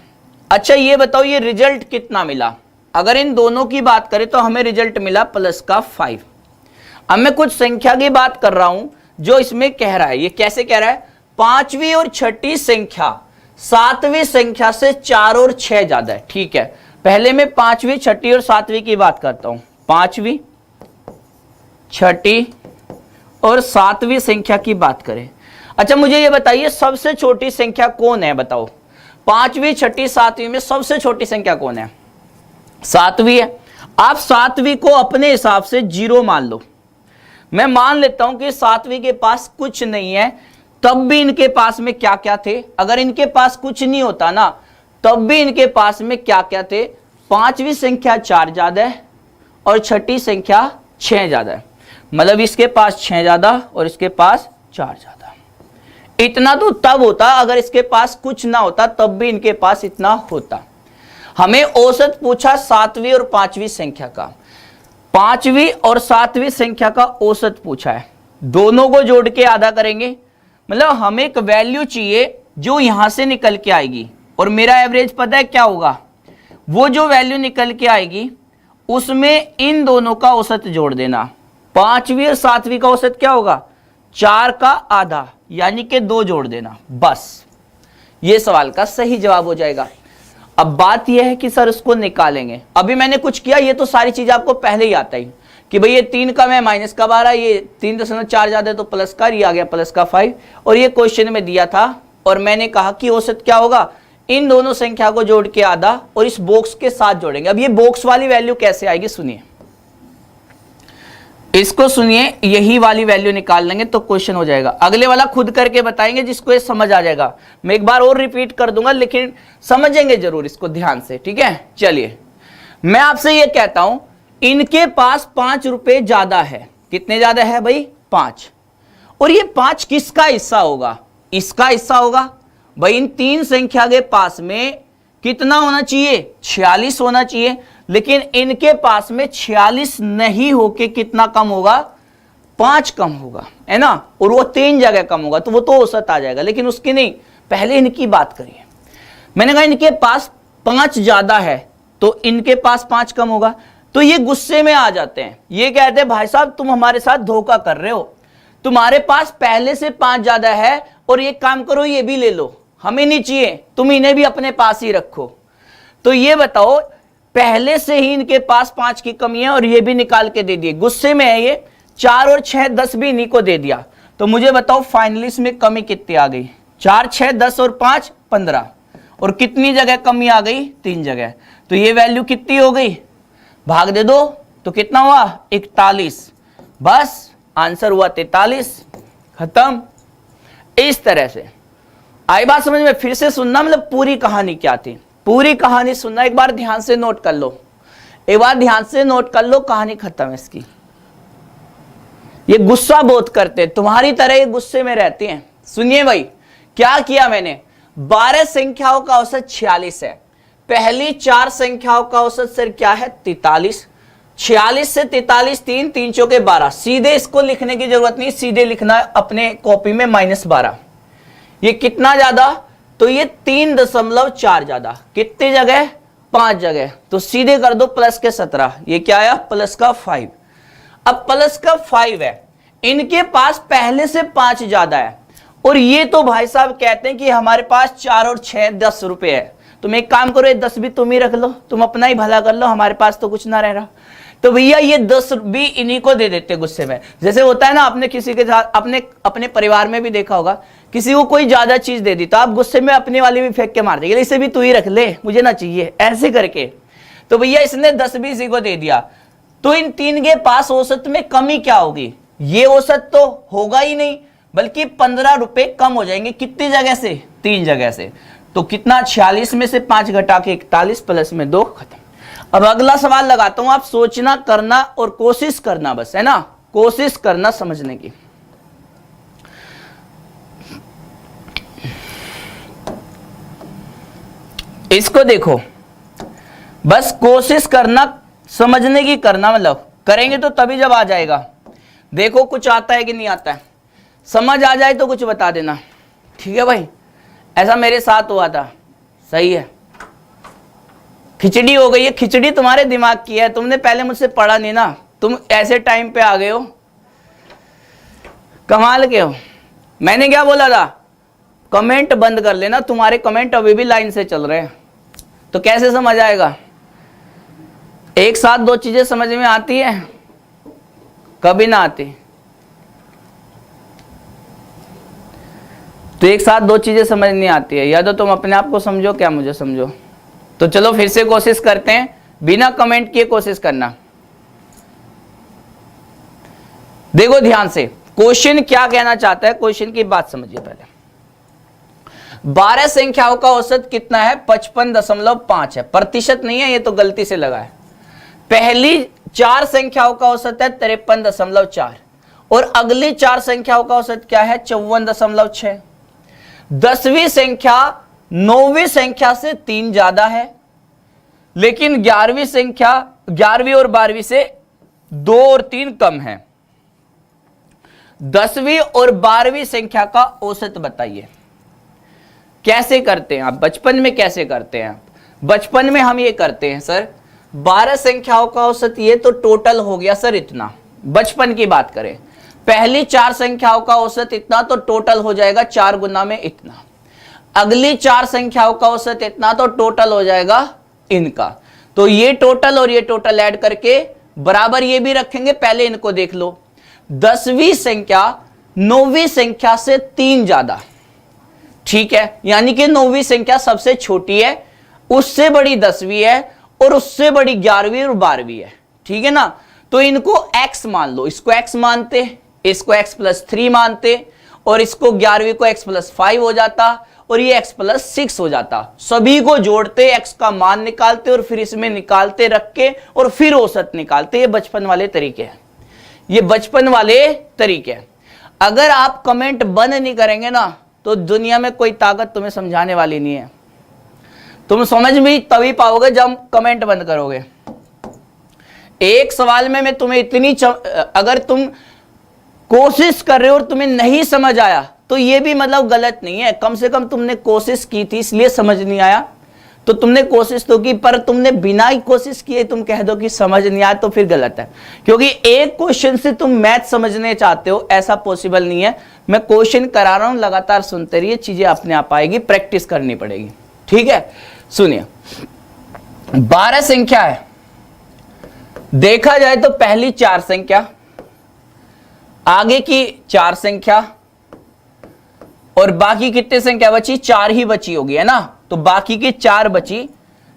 अच्छा ये बताओ, ये रिजल्ट कितना मिला? अगर इन दोनों की बात करें तो हमें रिजल्ट मिला प्लस का 5। अब मैं कुछ संख्या की बात कर रहा हूं जो इसमें कह रहा है। ये कैसे कह रहा है? पांचवी और छठी संख्या सातवीं संख्या से 4 और 6 ज्यादा है। ठीक है, पहले मैं पांचवी, छठी और सातवीं की बात करता हूं। पांचवी, छठी और सातवीं संख्या की बात करें। अच्छा मुझे ये बताइए, सबसे छोटी संख्या कौन है? बताओ, पांचवी, छठी, सातवीं में सबसे छोटी संख्या कौन है? सातवीं है। आप सातवीं को अपने हिसाब से 0 मान लो, मैं मान लेता हूं कि सातवीं के पास कुछ नहीं है, तब भी इनके पास में क्या क्या थे। अगर इनके पास कुछ नहीं होता ना, तब भी इनके पास में क्या क्या थे। पांचवी संख्या 4 ज्यादा है और छठी संख्या 6 ज्यादा है, मतलब इसके पास 6 ज्यादा और इसके पास 4 ज्यादा। इतना तो तब होता अगर इसके पास कुछ ना होता, तब भी इनके पास इतना होता। हमें औसत पूछा सातवीं और पांचवी संख्या का, पांचवी और सातवीं संख्या का औसत पूछा है। दोनों को जोड़ के आधा करेंगे, मतलब हमें एक वैल्यू चाहिए जो यहां से निकल के आएगी, और मेरा एवरेज पता है क्या होगा, वो जो वैल्यू निकल के आएगी उसमें इन दोनों का औसत जोड़ देना। पांचवी और सातवीं का औसत क्या होगा, 4 का आधा, यानी कि 2 जोड़ देना, बस ये सवाल का सही जवाब हो जाएगा। अब बात यह है कि सर उसको निकालेंगे, अभी मैंने कुछ किया, ये तो सारी चीज आपको पहले ही आता ही कि भाई ये 3 कम है माइनस का 12, ये 3.4 ज्यादा है तो प्लस का, ये आ गया प्लस का 5, और ये क्वेश्चन में दिया था और मैंने कहा कि औसत क्या होगा, इन दोनों संख्या को जोड़ के आधा और इस बॉक्स के साथ जोड़ेंगे। अब ये बॉक्स वाली वैल्यू कैसे आएगी, सुनिए, इसको सुनिए, यही वाली वैल्यू निकाल लेंगे तो क्वेश्चन हो जाएगा। अगले वाला खुद करके बताएंगे, जिसको ये समझ आ जाएगा। मैं एक बार और रिपीट कर दूंगा, लेकिन समझेंगे जरूर इसको ध्यान से, ठीक है। चलिए, मैं आपसे ये कहता हूं, इनके पास 5 रुपए ज्यादा है। कितने ज्यादा है भाई, 5, और ये 5 किसका हिस्सा होगा, इसका हिस्सा होगा। भाई इन 3 संख्या के पास में कितना होना चाहिए, 46 होना चाहिए, लेकिन इनके पास में 46 नहीं होके कितना कम होगा, 5 कम होगा, है ना, और वो 3 जगह कम होगा, तो वो तो औसत आ जाएगा। लेकिन उसकी नहीं, पहले इनकी बात करिए। मैंने कहा इनके पास 5 ज्यादा है तो इनके पास 5 कम होगा, तो ये गुस्से में आ जाते हैं, ये कहते हैं भाई साहब तुम हमारे साथ धोखा कर रहे हो, तुम्हारे पास पहले से 5 ज्यादा है, और ये काम करो ये भी ले लो, हमें नहीं चाहिए, तुम इन्हें भी अपने पास ही रखो। तो ये बताओ, पहले से ही इनके पास 5 की कमी है और ये भी निकाल के दे दिए, गुस्से में है ये, 4 और 6 10 भी इन्हीं को दे दिया। तो मुझे बताओ फाइनली इसमें कमी कितनी आ गई, 4 6 10 और 5 15, और कितनी जगह कमी आ गई, 3 जगह। तो ये वैल्यू कितनी हो गई, भाग दे दो तो कितना हुआ, 41, बस आंसर हुआ 43, खत्म। इस तरह से आई बात समझ में, फिर से सुनना, मतलब पूरी कहानी क्या थी, पूरी कहानी सुनना, एक बार ध्यान से नोट कर लो, एक बार ध्यान से नोट कर लो, कहानी खत्म है इसकी। ये गुस्सा बहुत करते हैं, तुम्हारी तरह ये गुस्से में रहते हैं। सुनिए भाई, क्या किया मैंने, 12 संख्याओं का औसत 46 है, पहली 4 संख्याओं का औसत सर क्या है, 43, 46 से 43, 3 3 चौके 12, सीधे इसको लिखने की जरूरत नहीं, सीधे लिखना अपने कॉपी में -12। ये कितना ज्यादा, तो ये 3.4 ज्यादा, कितनी जगह, 5 जगह, तो सीधे कर दो प्लस के 17, ये क्या आया, प्लस का 5। अब प्लस का 5 है, इनके पास पहले से 5 ज्यादा है, और ये तो भाई साहब कहते हैं कि हमारे पास 4 और 6 10 रुपए है। तुम एक काम करो, ये 10 भी तुम ही रख लो, तुम अपना ही भला कर लो, हमारे पास तो कुछ ना रह रहा। तो भैया ये 10 भी इन्हीं को दे देते गुस्से में। जैसे होता है ना, आपने किसी के साथ अपने परिवार में भी देखा होगा, किसी को कोई ज्यादा चीज दे दी तो आप गुस्से में अपनी वाली भी फेंक के मार देंगे, इसे भी तू ही रख ले, मुझे ना चाहिए, ऐसे करके। तो भैया इसने 10 भी इसी को दे दिया, तो इन 3 के पास औसत में कमी क्या होगी, ये औसत तो होगा ही नहीं, बल्कि 15 रुपए कम हो जाएंगे। कितनी जगह से, 3 जगह से। तो कितना, 46 में से 5 घटा के 41, प्लस में 2, खत्म। अब अगला सवाल लगाता हूं, आप सोचना, करना और कोशिश करना, बस, है ना, कोशिश करना समझने की। इसको देखो, बस कोशिश करना समझने की करना, मतलब करेंगे तो तभी जब आ जाएगा। देखो कुछ आता है कि नहीं आता है, समझ आ जाए तो कुछ बता देना, ठीक है भाई। ऐसा मेरे साथ हुआ था, सही है, खिचड़ी हो गई है, खिचड़ी तुम्हारे दिमाग की है, तुमने पहले मुझसे पढ़ा नहीं ना, तुम ऐसे टाइम पे आ गए हो, कमाल के हो। मैंने क्या बोला था, कमेंट बंद कर लेना, तुम्हारे कमेंट अभी भी लाइन से चल रहे हैं, तो कैसे समझ आएगा। एक साथ 2 चीजें समझ में आती है, कभी ना आती। तो एक साथ 2 चीजें समझ नहीं आती है, या तो तुम अपने आप को समझो, क्या मुझे समझो। तो चलो फिर से कोशिश करते हैं, बिना कमेंट किए कोशिश करना। देखो ध्यान से, क्वेश्चन क्या कहना चाहता है, क्वेश्चन की बात समझिए पहले। 12 संख्याओं का औसत कितना है? 55.5 है, प्रतिशत नहीं है, ये तो गलती से लगा है। पहली 4 संख्याओं का औसत है 53.4 और अगली 4 संख्याओं का औसत क्या है? 54.6। 10वीं संख्या 9वीं संख्या से 3 ज्यादा है, लेकिन 11वीं संख्या 11वीं और 12वीं से 2 और 3 कम है। 10वीं और 12वीं संख्या का औसत बताइए। कैसे करते हैं आप? बचपन में कैसे करते हैं आप? बचपन में हम ये करते हैं सर, 12 संख्याओं का औसत, ये तो टोटल हो गया सर इतना। बचपन की बात करें, पहली 4 संख्याओं का औसत इतना, तो टोटल हो जाएगा 4 गुना में इतना। अगली 4 संख्याओं का औसत इतना, तो टोटल हो जाएगा इनका। तो ये टोटल और ये टोटल ऐड करके बराबर ये भी रखेंगे। पहले इनको देख लो, 10वीं संख्या 9वीं संख्या से 3 ज्यादा, ठीक है, यानी कि 9वीं संख्या सबसे छोटी है, उससे बड़ी 10वीं है और उससे बड़ी 11वीं और 12वीं है, ठीक है ना। तो इनको x मान लो, इसको x मानते, इसको x+3 मानते और इसको 11वीं को x+5 हो जाता और ये x+6 हो जाता। सभी को जोड़ते, x का मान निकालते और फिर इसमें निकालते रख के और फिर औसत निकालते। ये बचपन वाले तरीके हैं, ये बचपन वाले तरीके हैं। अगर आप कमेंट बंद नहीं करेंगे ना, तो दुनिया में कोई ताकत तुम्हें समझाने वाली नहीं है। तुम समझ भी तभी पाओगे जब कमेंट बंद करोगे। एक सवाल में मैं तुम्हें इतनी अगर तुम कोशिश कर रहे हो और तुम्हें नहीं समझ आया, तो ये भी मतलब गलत नहीं है। कम से कम तुमने कोशिश की थी, इसलिए समझ नहीं आया। तो तुमने कोशिश तो की, पर तुमने बिना ही कोशिश किए तुम कह दो कि समझ नहीं आया, तो फिर गलत है। क्योंकि एक क्वेश्चन से तुम मैथ समझने चाहते हो, ऐसा पॉसिबल नहीं है। मैं क्वेश्चन करा रहा हूं, लगातार सुनते रहिए, चीजें अपने आप आएगी, प्रैक्टिस करनी पड़ेगी, ठीक है। सुनिए, 12 संख्या है, देखा जाए तो पहली 4 संख्या, आगे की 4 संख्या और बाकी कितने संख्या बची? 4 ही बची होगी, है ना। तो बाकी की 4 बची,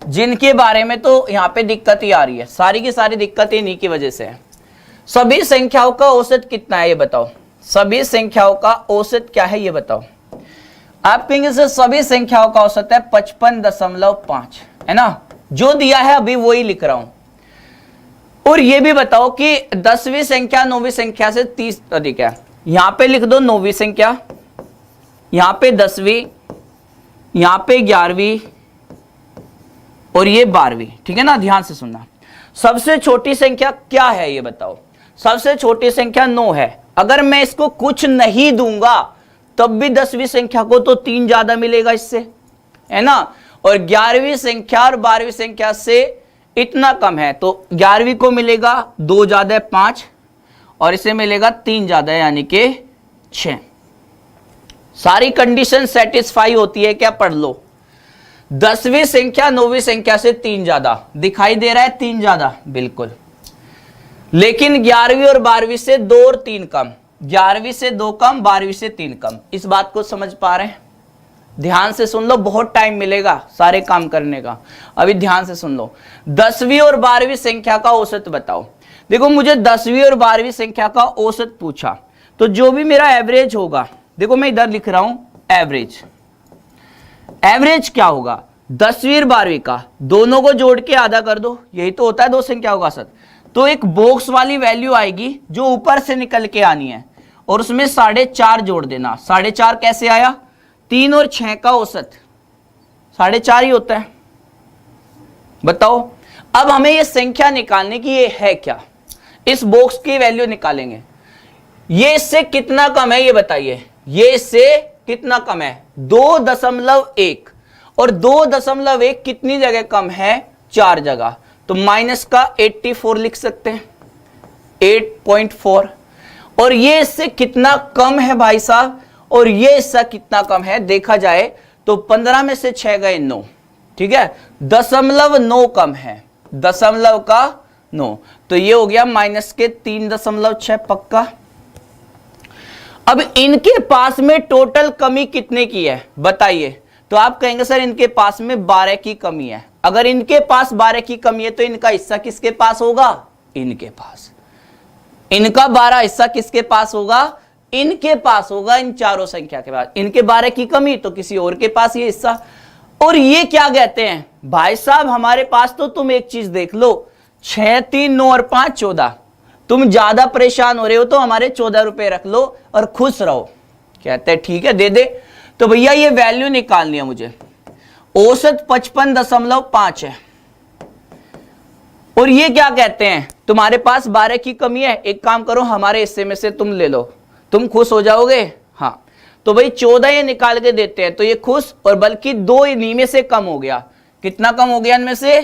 जिनके बारे में तो यहां पे दिक्कत ही आ रही है। सारी की सारी दिक्कत इन्हीं की वजह से है। सभी संख्याओं का औसत कितना है ये बताओ। सभी संख्याओं का औसत क्या है ये बताओ। आप कहेंगे सर सभी संख्याओं का औसत है 55.5, है ना। जो दिया है अभी वही लिख रहा हूं। और ये भी बताओ कि 10वीं संख्या 9वीं संख्या से 30 अधिक है। यहां पे लिख दो 9वीं संख्या, यहां पे 10वीं, यहां पे 11वीं और ये 12वीं, ठीक है ना। ध्यान से सुनना। सबसे छोटी संख्या क्या है ये बताओ। सबसे छोटी संख्या 9 है। अगर मैं इसको कुछ नहीं दूंगा तब भी 10वीं संख्या को तो 3 ज्यादा मिलेगा इससे, है ना। और 11वीं संख्या और 12वीं संख्या से इतना कम है, तो 11वीं को मिलेगा 2 ज्यादा है 5 और इसे मिलेगा 3 ज्यादा है यानी कि 6। सारी कंडीशन सेटिस्फाई होती है क्या? पढ़ लो। 10वीं संख्या 9वीं संख्या से 3 ज्यादा दिखाई दे रहा है, 3 ज्यादा बिल्कुल। लेकिन 11वीं और 12वीं से 2 और 3 कम, 11वीं से 2 कम, 12वीं से 3 कम। इस बात को समझ पा रहे हैं? ध्यान से सुन लो, बहुत टाइम मिलेगा सारे काम करने का। अभी ध्यान से सुन लो। 10वीं और 12वीं संख्या का औसत बताओ। देखो मुझे 10वीं और 12वीं संख्या का औसत पूछा, तो जो भी मेरा एवरेज होगा, देखो मैं इधर लिख रहा हूं एवरेज। एवरेज क्या होगा? 10वीं और 12वीं का दोनों को जोड़ के आधा कर दो, यही तो होता है 2 संख्याओं का औसत। तो एक बॉक्स वाली वैल्यू आएगी जो ऊपर से निकल के आनी है और उसमें 4.5 जोड़ देना। 4.5 कैसे आया? 3 और 6 का औसत 4.5 ही होता है। बताओ अब हमें ये संख्या निकालने की, ये है क्या? इस बॉक्स की वैल्यू निकालेंगे। ये इससे कितना कम है ये बताइए। ये इससे कितना कम है? 2.1 और 2.1 कितनी जगह कम है? 4 जगह। तो माइनस का 84 लिख सकते हैं, 8.4। और ये इससे कितना कम है भाई साहब? और ये इससे कितना कम है देखा जाए तो 15 में से 6 गए 9, ठीक है। 0.9 कम है, 0.9। तो ये हो गया माइनस के 3.6 पक्का। अब इनके पास में टोटल कमी कितने की है बताइए। तो आप कहेंगे सर इनके पास में 12 की कमी है। अगर इनके पास 12 की कमी है तो इनका हिस्सा किसके पास होगा? इनके पास। इनका 12 हिस्सा किसके पास होगा? इनके पास होगा, इन चारों संख्या के पास। इनके 12 की कमी तो किसी और के पास ये हिस्सा। और ये क्या कहते हैं भाई साहब, हमारे पास तो तुम एक चीज देख लो, 6, 3, 9 और 5 14। तुम ज्यादा परेशान हो रहे हो तो हमारे 14 रुपए रख लो और खुश रहो। कहते हैं ठीक है दे दे। तो भैया ये वैल्यू निकालनी है मुझे। औसत 55.5 है और ये क्या कहते हैं, तुम्हारे पास 12 की कमी है। एक काम करो, हमारे हिस्से में से तुम ले लो, तुम खुश हो जाओगे। हाँ तो भाई 14 ये निकाल के देते हैं तो ये खुश, और बल्कि 2 इन्हीं में से कम हो गया। कितना कम हो गया इनमें से?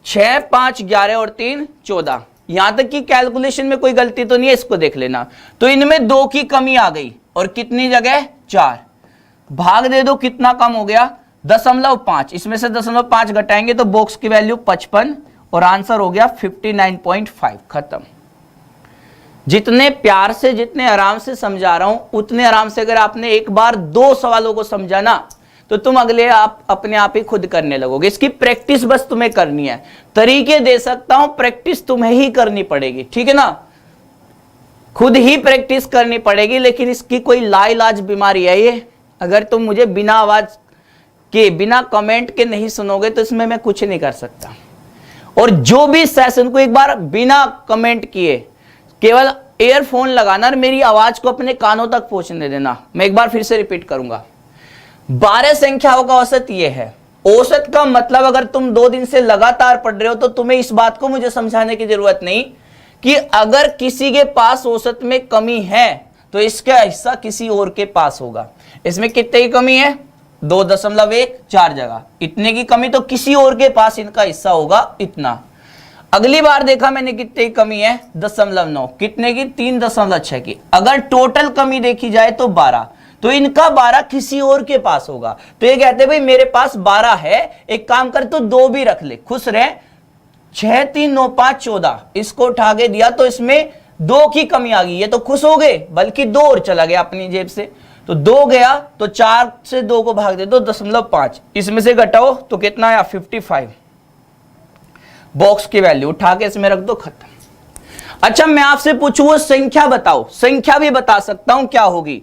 6, 5, 11 और 3 14। यहां तक कि कैलकुलेशन में कोई गलती तो नहीं है, इसको देख लेना। तो इनमें 2 की कमी आ गई और कितनी जगह 4। भाग दे दो, कितना कम हो गया? 0.5। इसमें से 0.5 घटाएंगे तो बॉक्स की वैल्यू 55 और आंसर हो गया 59.5। खत्म। जितने प्यार से, जितने आराम से समझा रहा हूं, उतने आराम से अगर आपने एक बार 2 सवालों को समझा ना तो तुम अगले आप अपने आप ही खुद करने लगोगे। इसकी प्रैक्टिस बस तुम्हें करनी है। तरीके दे सकता हूं, प्रैक्टिस तुम्हें ही करनी पड़ेगी, ठीक है ना? खुद ही प्रैक्टिस करनी पड़ेगी। लेकिन इसकी कोई लाइलाज बीमारी है ये। अगर तुम मुझे बिना आवाज के, बिना कमेंट के नहीं सुनोगे तो इसमें मैं कुछ नहीं कर सकता। और जो भी सेशन को एक बार बिना कमेंट किए केवल ईयरफोन लगाना और मेरी आवाज को अपने कानों तक पहुंचने देना। मैं एक बार फिर से रिपीट करूंगा, 12 संख्याओं का औसत ये है। औसत का मतलब अगर तुम 2 दिन से लगातार पढ़ रहे हो तो तुम्हें इस बात को मुझे समझाने की जरूरत नहीं कि अगर किसी के पास औसत में कमी है तो इसका हिस्सा किसी और के पास होगा। इसमें कितने की कमी है? 2.1 4 जगह। इतने की कमी तो किसी और के पास इनका हिस्सा होगा, इतना। अगली बार देखा मैंने कितने की कमी है? 0.9। कितने की? 3.6 की। अगर टोटल कमी देखी जाए तो 12, तो इनका 12 किसी और के पास होगा। तो ये कहते हैं भाई मेरे पास 12 है, एक काम कर तो 2 भी रख ले, खुश रहे। 6, 3, 9, 5 14 इसको उठा के दिया तो इसमें 2 की कमी आ गई, ये तो खुश हो गए, बल्कि 2 और चला गया अपनी जेब से। तो 2 गया तो 4 से 2 को भाग दे दो 0.5। इसमें से घटाओ तो कितना आया? 55। बॉक्स की वैल्यू उठा के इसमें रख दो, खत्म। अच्छा मैं आपसे पूछूं वो संख्या बताओ, संख्या भी बता सकता हूं क्या होगी।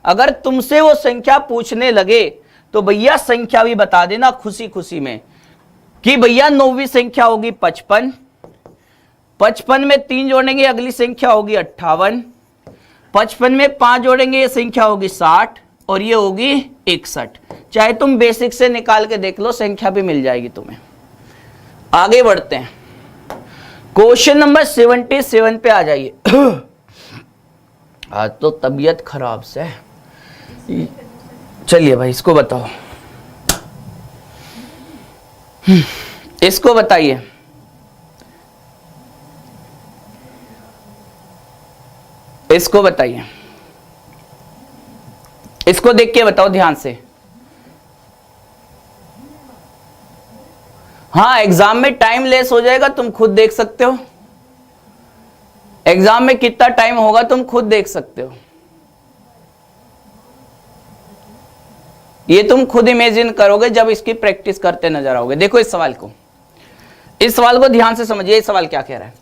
अगर तुमसे वो संख्या पूछने लगे तो भैया संख्या भी बता देना खुशी खुशी में कि भैया 9वीं संख्या होगी 55। 55 में 3 जोड़ेंगे अगली संख्या होगी 58। 55 में 5 जोड़ेंगे ये संख्या होगी 60 और ये होगी 61। चाहे तुम बेसिक से निकाल के देख लो, संख्या भी मिल जाएगी तुम्हें। आगे बढ़ते हैं, क्वेश्चन नंबर 77 पे आ जाइए। आज तो तबीयत खराब से है। चलिए भाई इसको बताओ, इसको बताइए। इसको बताइए, इसको देख के बताओ ध्यान से। हाँ एग्जाम में टाइम लेस हो जाएगा, तुम खुद देख सकते हो। एग्जाम में कितना टाइम होगा तुम खुद देख सकते हो। ये तुम खुद इमेजिन करोगे जब इसकी प्रैक्टिस करते नजर आओगे। देखो इस सवाल को ध्यान से समझिए। इस सवाल क्या कह रहा है?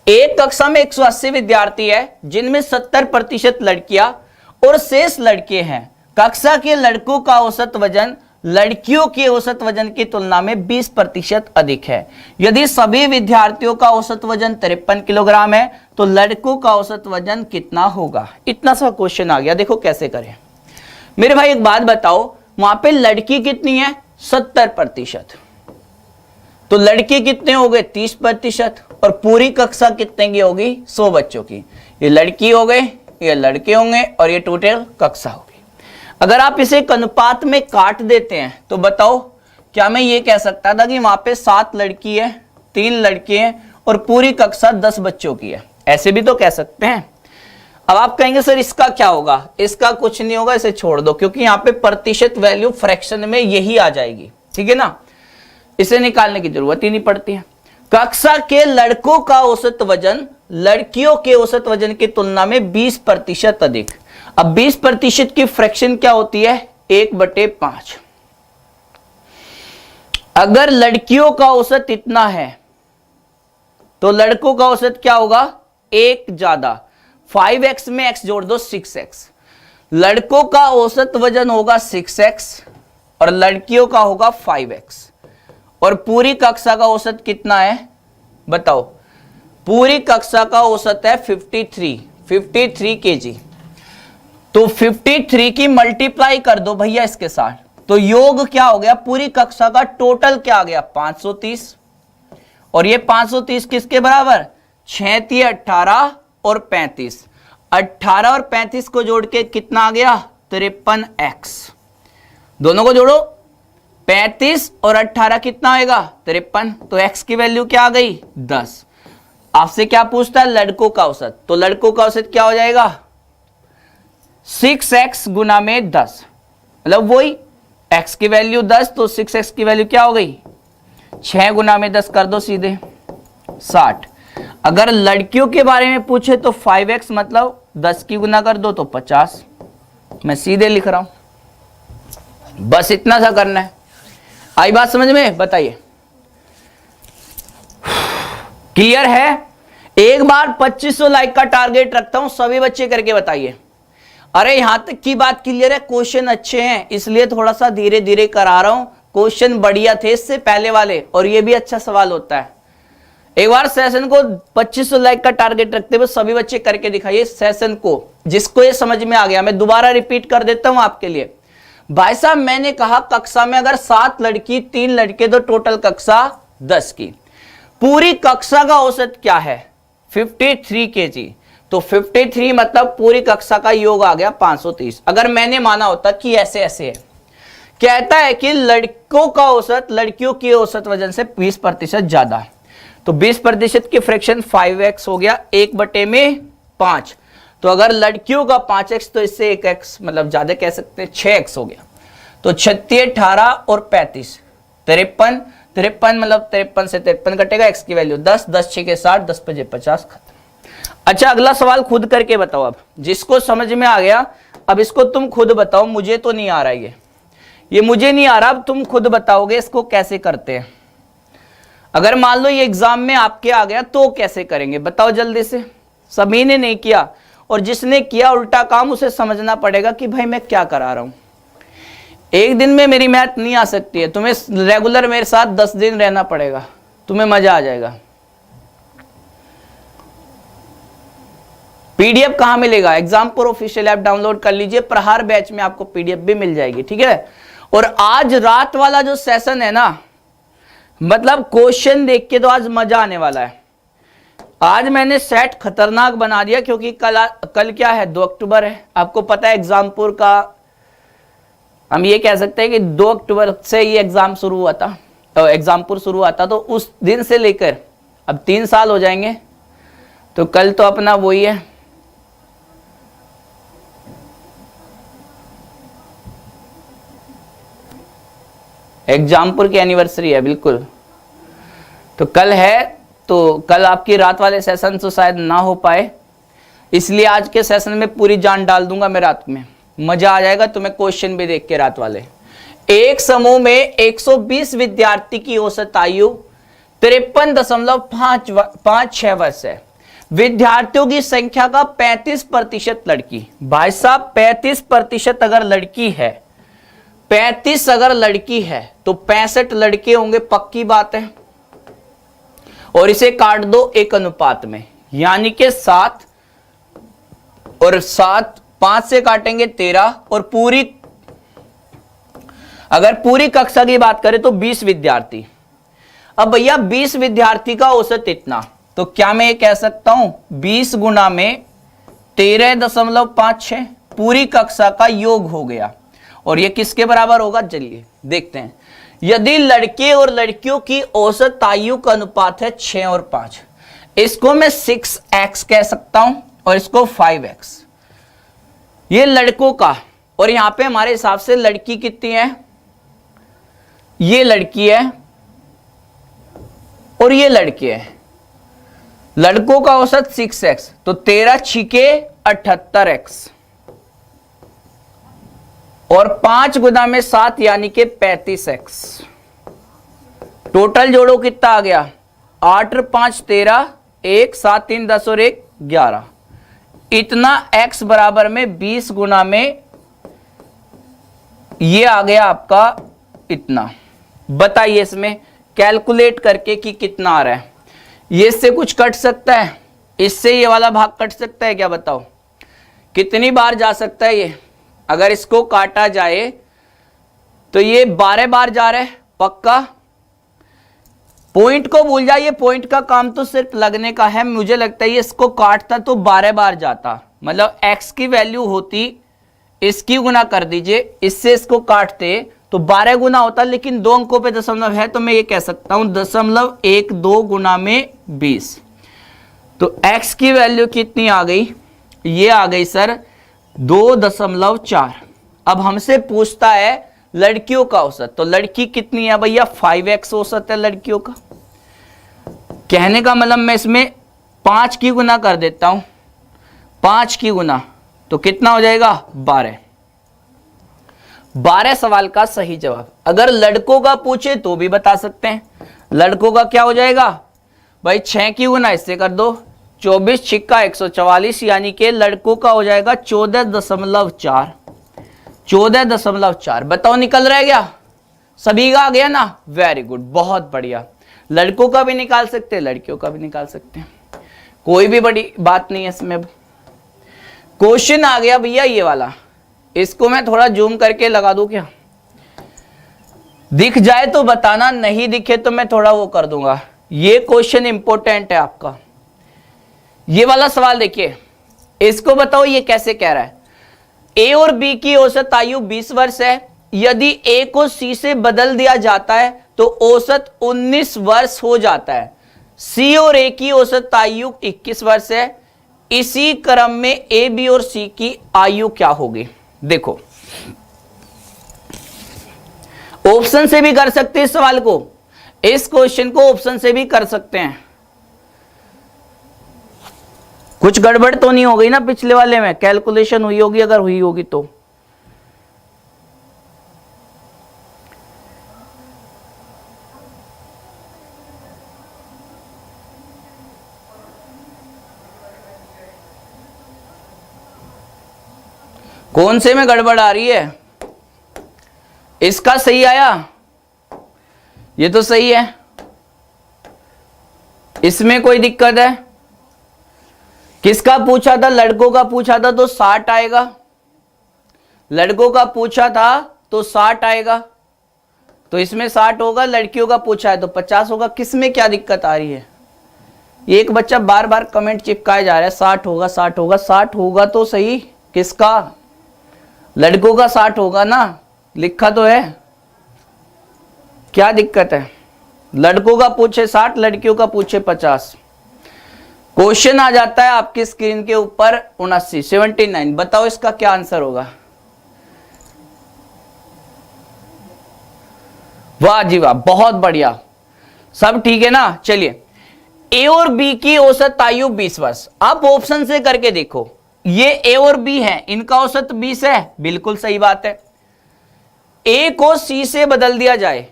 एक कक्षा में 180 विद्यार्थी है जिनमें 70% लड़कियां और शेष लड़के हैं। कक्षा के लड़कों का औसत वजन लड़कियों के औसत वजन की तुलना में 20% अधिक है। यदि सभी विद्यार्थियों का औसत वजन 53 किलोग्राम है तो लड़कों का औसत वजन कितना होगा? इतना सा क्वेश्चन आ गया। देखो कैसे करें। मेरे भाई एक बात बताओ, वहां पे लड़की कितनी है? 70%। तो लड़के कितने हो गए? 30%। और पूरी कक्षा कितने की होगी? 100 बच्चों की। ये लड़की हो गए, ये लड़के होंगे और ये टोटल कक्षा होगी। अगर आप इसे एक अनुपात में काट देते हैं तो बताओ क्या मैं ये कह सकता था कि वहां पे 7 लड़की है, 3 लड़के हैं और पूरी कक्षा 10 बच्चों की है? ऐसे भी तो कह सकते हैं। अब आप कहेंगे सर इसका क्या होगा? इसका कुछ नहीं होगा, इसे छोड़ दो, क्योंकि यहाँ पे प्रतिशत वैल्यू फ्रैक्शन में यही आ जाएगी, ठीक है ना? इसे निकालने की जरूरत ही नहीं पड़ती है। कक्षा के लड़कों का औसत वजन लड़कियों के औसत वजन की तुलना में 20% अधिक। अब 20% की फ्रैक्शन क्या होती है? 1/5। अगर लड़कियों का औसत इतना है तो लड़कों का औसत क्या होगा? एक ज्यादा, 5x में x जोड़ दो 6x। लड़कों का औसत वजन होगा 6x और लड़कियों का होगा 5x। और पूरी कक्षा का औसत कितना है बताओ? पूरी कक्षा का औसत है 53 kg। तो 53 की मल्टीप्लाई कर दो भैया इसके साथ, तो योग क्या हो गया? पूरी कक्षा का टोटल क्या आ गया? 530। और ये 530 किसके बराबर? 6 × 18 और 35। 18 और 35 को जोड़ के कितना आ गया? 53x। दोनों को जोड़ो, 35 और 18 कितना आएगा? 53। तो x की वैल्यू क्या आ गई? 10। आपसे क्या पूछता है? लड़कों का औसत। तो लड़कों का औसत क्या हो जाएगा? 6x गुना में 10, मतलब वही x की वैल्यू 10, तो 6x की वैल्यू क्या हो गई? 6 गुना में 10 कर दो सीधे 60। अगर लड़कियों के बारे में पूछे तो 5x मतलब 10 की गुना कर दो तो 50। मैं सीधे लिख रहा हूं, बस इतना सा करना है। आई बात समझ में? बताइए, क्लियर है? एक बार 2500 लाइक का टारगेट रखता हूं, सभी बच्चे करके बताइए। अरे यहां तक की बात क्लियर है? क्वेश्चन अच्छे हैं इसलिए थोड़ा सा धीरे धीरे करा रहा हूं। क्वेश्चन बढ़िया थे इससे पहले वाले, और ये भी अच्छा सवाल होता है। एक बार सेशन को 2500 लाइक का टारगेट रखते हुए सभी बच्चे करके दिखाइए सेशन को, जिसको ये समझ में आ गया। मैं दोबारा रिपीट कर देता हूं आपके लिए। भाई साहब मैंने कहा कक्षा में अगर 7 लड़की 3 लड़के तो टोटल कक्षा 10 की। पूरी कक्षा का औसत क्या है? 53 kg। तो 53 मतलब पूरी कक्षा का योग आ गया 530। अगर मैंने माना होता कि ऐसे ऐसे है, कहता है कि लड़कों का औसत लड़कियों की औसत वजन से 20% ज्यादा है, तो 20% की फ्रैक्शन 5x हो गया 1/5। तो अगर लड़कियों का 5x तो इससे 1x मतलब ज्यादा कह सकते हैं 6x हो गया। तो 36, 18 और 35 53 मतलब 53 से 53 कटेगा, x की वैल्यू 10, 10 6 के 60, 10 5 50 खत्म। अच्छा अगला सवाल खुद करके बताओ। अब जिसको समझ में आ गया, अब इसको तुम खुद बताओ, मुझे तो नहीं आ रहा ये मुझे नहीं आ रहा। अब तुम खुद बताओगे इसको कैसे करते हैं। अगर मान लो ये एग्जाम में आपके आ गया तो कैसे करेंगे बताओ जल्दी से। सभी ने नहीं किया, और जिसने किया उल्टा काम उसे समझना पड़ेगा कि भाई मैं क्या करा रहा हूं। एक दिन में मेरी मैथ नहीं आ सकती है, तुम्हें रेगुलर मेरे साथ 10 दिन रहना पड़ेगा, तुम्हें मजा आ जाएगा। पीडीएफ कहां मिलेगा? एग्जामपुर ऑफिशियल ऐप डाउनलोड कर लीजिए, प्रहार बैच में आपको पीडीएफ भी मिल जाएगी, ठीक है। और आज रात वाला जो सेशन है ना, मतलब क्वेश्चन देख के तो आज मजा आने वाला है। आज मैंने सेट खतरनाक बना दिया, क्योंकि कल क्या है? 2 अक्टूबर है। आपको पता है एग्जामपुर का, हम ये कह सकते हैं कि 2 अक्टूबर से ये एग्जाम शुरू हुआ था, तो एग्जामपुर शुरू हुआ था, तो उस दिन से लेकर अब 3 साल हो जाएंगे। तो कल तो अपना वही है, एग्जामपुर की एनिवर्सरी है बिल्कुल। तो कल है, तो कल आपकी रात वाले सेशन तो शायद ना हो पाए, इसलिए आज के सेशन में पूरी जान डाल दूंगा मैं रात में। मजा आ जाएगा तुम्हें क्वेश्चन भी देख के रात वाले। एक समूह में 120 विद्यार्थी की औसत आयु 53.56 वर्ष है। विद्यार्थियों की संख्या का 35% लड़की। भाई साहब 35% अगर लड़की है, 35 अगर लड़की है तो 65 लड़के होंगे, पक्की बात है। और इसे काट दो 1 अनुपात में, यानी कि 7 और 7 5 से काटेंगे 13, और अगर पूरी कक्षा की बात करें तो 20 विद्यार्थी। अब भैया 20 विद्यार्थी का औसत इतना, तो क्या मैं ये कह सकता हूं 20 गुना में 13.56 पूरी कक्षा का योग हो गया। और ये किसके बराबर होगा? चलिए देखते हैं। यदि लड़के और लड़कियों की औसत आयु का अनुपात है 6 और 5, इसको मैं 6x कह सकता हूं और इसको 5x। ये लड़कों का, और यहां पे हमारे हिसाब से लड़की कितनी है? ये लड़की है और ये लड़के हैं। लड़कों का औसत 6x, तो 13 छिके 78x, और 5 गुना में 7 यानी कि 35x। टोटल जोड़ो कितना आ गया? 8 और 5 13, 1 7 3 10 और 1 11, इतना x बराबर में 20 गुना में ये आ गया आपका इतना। बताइए इसमें कैलकुलेट करके कि कितना आ रहा है। ये इससे कुछ कट सकता है, इससे ये वाला भाग कट सकता है क्या, बताओ कितनी बार जा सकता है ये। अगर इसको काटा जाए तो ये 12 बार जा रहा है पक्का। पॉइंट को भूल जाइए, पॉइंट का काम तो सिर्फ लगने का है। मुझे लगता है ये इसको काटता तो 12 बार जाता, मतलब x की वैल्यू होती, इसकी गुना कर दीजिए, इससे इसको काटते तो 12 गुना होता, लेकिन 2 अंकों पे दशमलव है तो मैं ये कह सकता हूं 0.12 गुना में 20। तो x की वैल्यू कितनी आ गई, ये आ गई सर 2.4। अब हमसे पूछता है लड़कियों का औसत, तो लड़की कितनी है भैया, 5x औसत है लड़कियों का। कहने का मतलब मैं इसमें 5 की गुना कर देता हूं, 5 की गुना तो कितना हो जाएगा 12। 12 सवाल का सही जवाब। अगर लड़कों का पूछे तो भी बता सकते हैं। लड़कों का क्या हो जाएगा भाई, 6 की गुना इससे कर दो, 24 छिक्का 144, यानी कि लड़कों का हो जाएगा 14.4। 14.4 बताओ निकल रह गया, सभी का आ गया ना, वेरी गुड, बहुत बढ़िया। लड़कों का भी निकाल सकते हैं, लड़कियों का भी निकाल सकते हैं, कोई भी बड़ी बात नहीं है इसमें। क्वेश्चन आ गया भैया ये वाला, इसको मैं थोड़ा जूम करके लगा दूं क्या, दिख जाए तो बताना, नहीं दिखे तो मैं थोड़ा वो कर दूंगा। ये क्वेश्चन इंपॉर्टेंट है आपका। ये वाला सवाल देखिए, इसको बताओ ये कैसे कह रहा है। ए और बी की औसत आयु 20 वर्ष है, यदि ए को सी से बदल दिया जाता है तो औसत 19 वर्ष हो जाता है। सी और ए की औसत आयु 21 वर्ष है, इसी क्रम में ए बी और सी की आयु क्या होगी। देखो ऑप्शन से भी कर सकते हैं इस सवाल को, इस क्वेश्चन को ऑप्शन से भी कर सकते हैं। कुछ गड़बड़ तो नहीं हो गई ना पिछले वाले में, कैलकुलेशन हुई होगी, अगर हुई होगी तो। कौन से में गड़बड़ आ रही है, इसका सही आया, ये तो सही है, इसमें कोई दिक्कत है। किसका पूछा था, लड़कों का पूछा था तो 60 आएगा, लड़कों का पूछा था तो 60 आएगा, तो इसमें 60 होगा। लड़कियों का पूछा है तो 50 होगा। किसमें क्या दिक्कत आ रही है, ये एक बच्चा बार बार कमेंट चिपकाए जा रहा है 60 होगा 60 होगा। 60 होगा तो सही, किसका, लड़कों का 60 होगा ना, लिखा तो है, क्या दिक्कत है। लड़कों का पूछे 60, लड़कियों का पूछे 50। क्वेश्चन आ जाता है आपकी स्क्रीन के ऊपर 79। बताओ इसका क्या आंसर होगा। वाह जी वाह, बहुत बढ़िया, सब ठीक है ना। चलिए, ए और बी की औसत आयु 20 वर्ष। आप ऑप्शन से करके देखो, ये ए और बी है, इनका औसत 20 है, बिल्कुल सही बात है। ए को सी से बदल दिया जाए,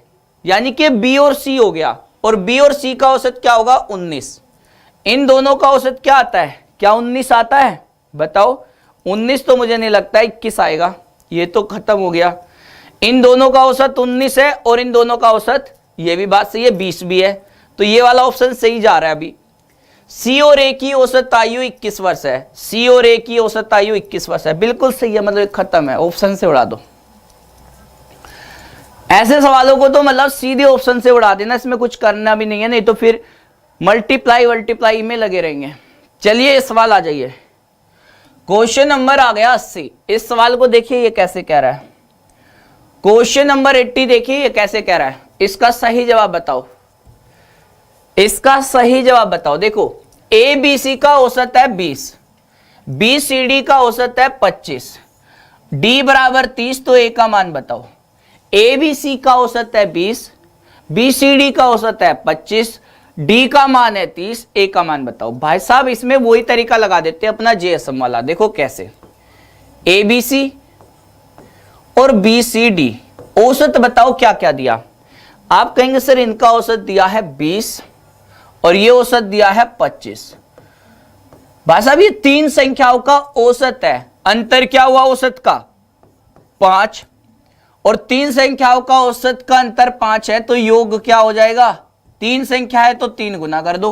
यानी कि बी और सी हो गया, और बी और सी का औसत क्या होगा 19। इन दोनों का औसत क्या आता है, क्या 19 आता है, बताओ। 19 तो मुझे नहीं लगता 21 आएगा, ये तो खत्म हो गया। इन दोनों का औसत 19 है और इन दोनों का औसत, ये भी बात सही है, 20 भी है, तो ये वाला ऑप्शन सही जा रहा है अभी। सी और ए की औसत आयु 21 वर्ष है, सी और ए की औसत आयु 21 वर्ष है, बिल्कुल सही है, मतलब खत्म है, ऑप्शन से उड़ा दो। ऐसे सवालों को तो मतलब सीधे ऑप्शन से उड़ा देना, इसमें कुछ करना भी नहीं है, नहीं तो फिर मल्टीप्लाई में लगे रहेंगे। चलिए इस सवाल आ जाइए, क्वेश्चन नंबर आ गया 80। इस सवाल को देखिए ये कैसे कह रहा है। क्वेश्चन नंबर 80 देखिए ये कैसे कह रहा है, इसका सही जवाब बताओ, इसका सही जवाब बताओ। देखो ए बी सी का औसत है 20, बी सी डी का औसत है 25, डी बराबर 30, तो ए का मान बताओ। ए बी सी का औसत है 20, बी सी डी का औसत है 25, डी का मान है 30, ए का मान बताओ। भाई साहब इसमें वही तरीका लगा देते हैं अपना जेएसएम वाला, देखो कैसे। ए बी सी और बी सी डी औसत बताओ क्या क्या दिया। आप कहेंगे सर इनका औसत दिया है 20 और ये औसत दिया है 25। भाई साहब ये तीन संख्याओं का औसत है, अंतर क्या हुआ औसत का 5, और तीन संख्याओं का औसत का अंतर 5 है, तो योग क्या हो जाएगा, तीन संख्या है तो 3 गुना कर दो।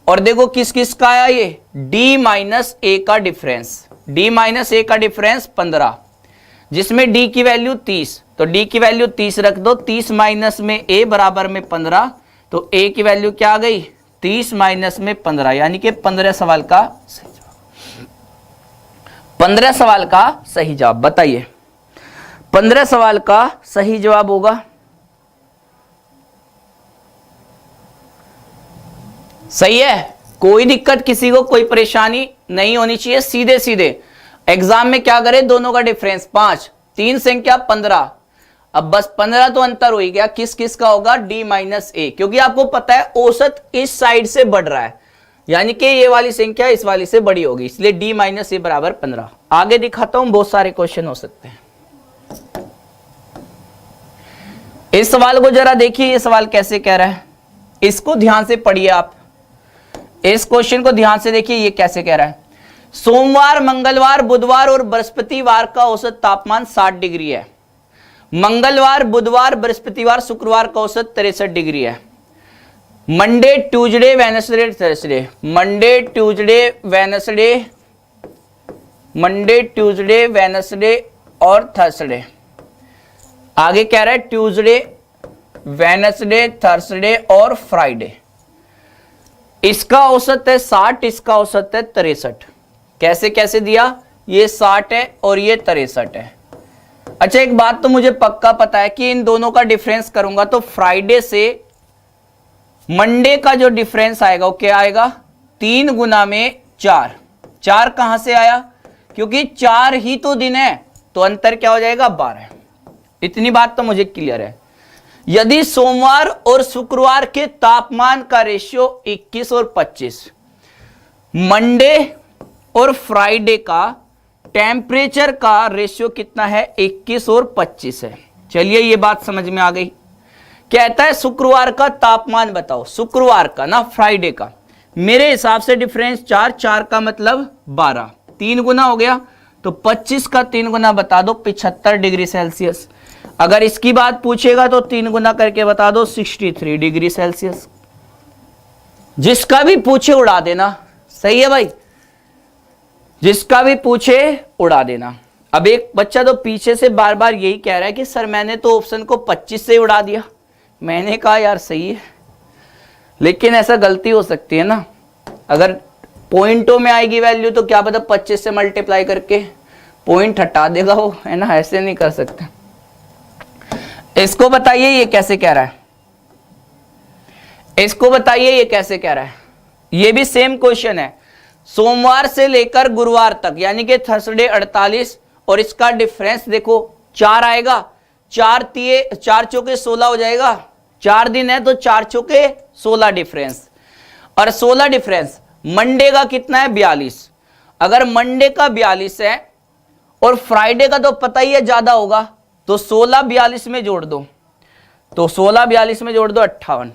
और देखो किस किस का आया ये, d माइनस ए का डिफरेंस, d माइनस ए का डिफरेंस 15, जिसमें d की वैल्यू 30, तो d की वैल्यू 30 रख दो, 30 माइनस में a बराबर में 15, तो a की वैल्यू क्या आ गई 30 माइनस में 15, यानी कि 15 सवाल का सही जवाब, 15 सवाल का सही जवाब बताइए, 15 सवाल का सही जवाब होगा, सही है, कोई दिक्कत किसी को, कोई परेशानी नहीं होनी चाहिए, सीधे सीधे एग्जाम में क्या करें, दोनों का डिफरेंस 5, तीन संख्या 15, अब बस 15 तो अंतर हो ही गया, किस किस का होगा d माइनस ए, क्योंकि आपको पता है औसत इस साइड से बढ़ रहा है, यानी कि ये वाली संख्या इस वाली से बड़ी होगी, इसलिए d माइनस ए बराबर 15। आगे दिखाता हूं, बहुत सारे क्वेश्चन हो सकते हैं। इस सवाल को जरा देखिए, ये सवाल कैसे कह रहा है, इसको ध्यान से पढ़िए आप, इस क्वेश्चन को ध्यान से देखिए, ये कैसे कह रहा है, सोमवार, मंगलवार, बुधवार और बृहस्पतिवार का औसत तापमान 60 डिग्री है, मंगलवार, बुधवार, बृहस्पतिवार, शुक्रवार का औसत 63 डिग्री है, Monday, Tuesday, Wednesday, Thursday, Monday, Tuesday, Wednesday, Monday, Tuesday, Wednesday और थर्सडे, आगे कह रहा है ट्यूसडे, वेडनेसडे, थर्सडे और फ्राइडे, इसका औसत है 60, इसका औसत है 63, कैसे कैसे दिया, ये 60 है और ये 63 है। अच्छा एक बात तो मुझे पक्का पता है कि इन दोनों का डिफरेंस करूंगा तो फ्राइडे से मंडे का जो डिफरेंस आएगा वो क्या आएगा, 3 गुना में 4, 4 कहां से आया, क्योंकि 4 ही तो दिन है, तो अंतर क्या हो जाएगा 12, इतनी बात तो मुझे क्लियर है। यदि सोमवार और शुक्रवार के तापमान का रेशियो 21 और 25, मंडे और फ्राइडे का टेम्परेचर का रेशियो कितना है 21 और 25 है, चलिए ये बात समझ में आ गई। कहता है शुक्रवार का तापमान बताओ, शुक्रवार का ना फ्राइडे का, मेरे हिसाब से डिफरेंस 4, 4 का मतलब 12, 3 गुना हो गया, तो 25 का 3 गुना बता दो 75 डिग्री सेल्सियस, अगर इसकी बात पूछेगा तो 3 गुना करके बता दो 63 डिग्री सेल्सियस, जिसका भी पूछे उड़ा देना, सही है भाई, जिसका भी पूछे उड़ा देना। अब एक बच्चा तो पीछे से बार बार यही कह रहा है कि सर मैंने तो ऑप्शन को 25 से उड़ा दिया, मैंने कहा यार सही है, लेकिन ऐसा गलती हो सकती है ना, अगर पॉइंटों में आएगी वैल्यू तो क्या पता 25 से मल्टीप्लाई करके पॉइंट हटा देगा वो, है ना, ऐसे नहीं कर सकते। इसको बताइए ये कैसे कह रहा है, इसको बताइए ये कैसे कह रहा है, ये भी सेम क्वेश्चन है, सोमवार से लेकर गुरुवार तक यानी कि थर्सडे 48, और इसका डिफरेंस देखो 4 आएगा, 4 चौके 16 हो जाएगा, 4 दिन है तो 4 चौके 16 डिफरेंस, और 16 डिफरेंस मंडे का कितना है 42, अगर मंडे का 42 है और फ्राइडे का तो पता ही है ज्यादा होगा, तो 16 42 में जोड़ दो, तो 16 42 में जोड़ दो 58,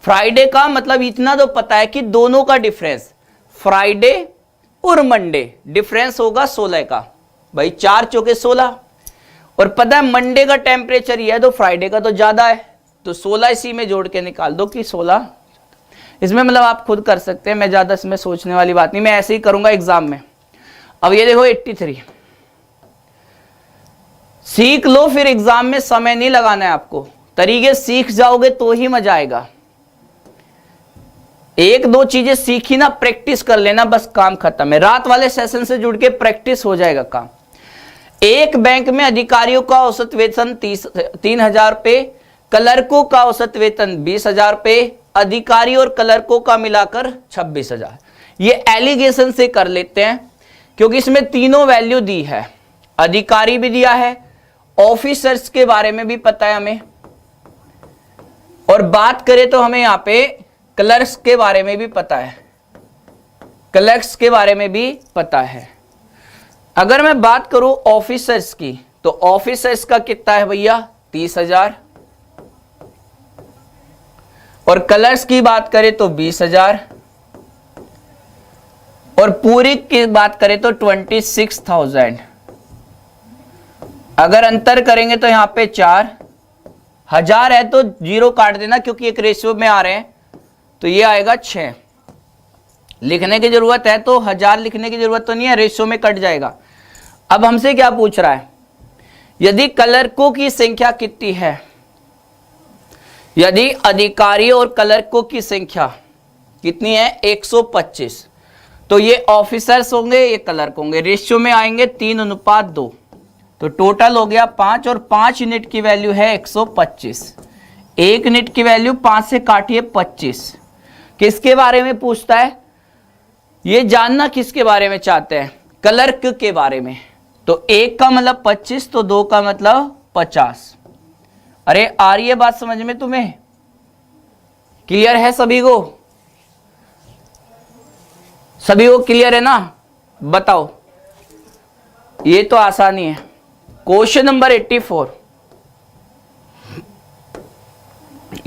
फ्राइडे का मतलब इतना तो पता है कि दोनों का डिफरेंस फ्राइडे और मंडे डिफरेंस होगा 16 का, भाई 4 चौके 16, और पता है मंडे का टेम्परेचर ये है तो फ्राइडे का तो ज्यादा है, तो 16 इसी में जोड़ के निकाल दो कि 16, इसमें मतलब आप खुद कर सकते हैं, मैं ज्यादा इसमें सोचने वाली बात नहीं, मैं ऐसे ही करूंगा एग्जाम में। अब ये देखो 83, सीख लो, फिर एग्जाम में समय नहीं लगाना है आपको, तरीके सीख जाओगे तो ही मजा आएगा, एक दो चीजें सीखी ना, प्रैक्टिस कर लेना, बस काम खत्म है, रात वाले सेशन से जुड़ के प्रैक्टिस हो जाएगा काम। एक बैंक में अधिकारियों का औसत वेतन 3,000 रुपए, क्लर्कों का औसत वेतन 20,000 रुपए, अधिकारी और क्लर्कों का मिलाकर 26,000, ये एलिगेशन से कर लेते हैं क्योंकि इसमें तीनों वैल्यू दी है, अधिकारी भी दिया है, ऑफिसर्स के बारे में भी पता है हमें, और बात करें तो हमें यहां पे क्लर्क्स के बारे में भी पता है, क्लर्क्स के बारे में भी पता है। अगर मैं बात करूं ऑफिसर्स की तो ऑफिसर्स का कितना है भैया 30,000, और क्लर्क्स की बात करें तो 20,000, और पूरी की बात करें तो 26,000। अगर अंतर करेंगे तो यहां पे 4,000 है तो 0 काट देना, क्योंकि एक रेशियो में आ रहे हैं, तो ये आएगा 6। लिखने की जरूरत है तो 1000 लिखने की जरूरत तो नहीं है, रेशियो में कट जाएगा। अब हमसे क्या पूछ रहा है, यदि क्लर्कों की संख्या कितनी है, यदि अधिकारियों और क्लर्कों की संख्या कितनी है 125, तो ये ऑफिसर्स होंगे, ये क्लर्क होंगे, रेशियो में आएंगे 3:2, तो टोटल हो गया 5, और 5 यूनिट की वैल्यू है 125। 1 यूनिट की वैल्यू 5 से काटिए 25। किसके बारे में पूछता है, ये जानना किसके बारे में चाहते हैं, क्लर्क के बारे में। तो 1 का मतलब 25, तो 2 का मतलब 50। अरे आ रही है बात समझ में तुम्हें, क्लियर है सभी को, सभी को क्लियर है ना, बताओ। ये तो आसानी है। क्वेश्चन नंबर 84,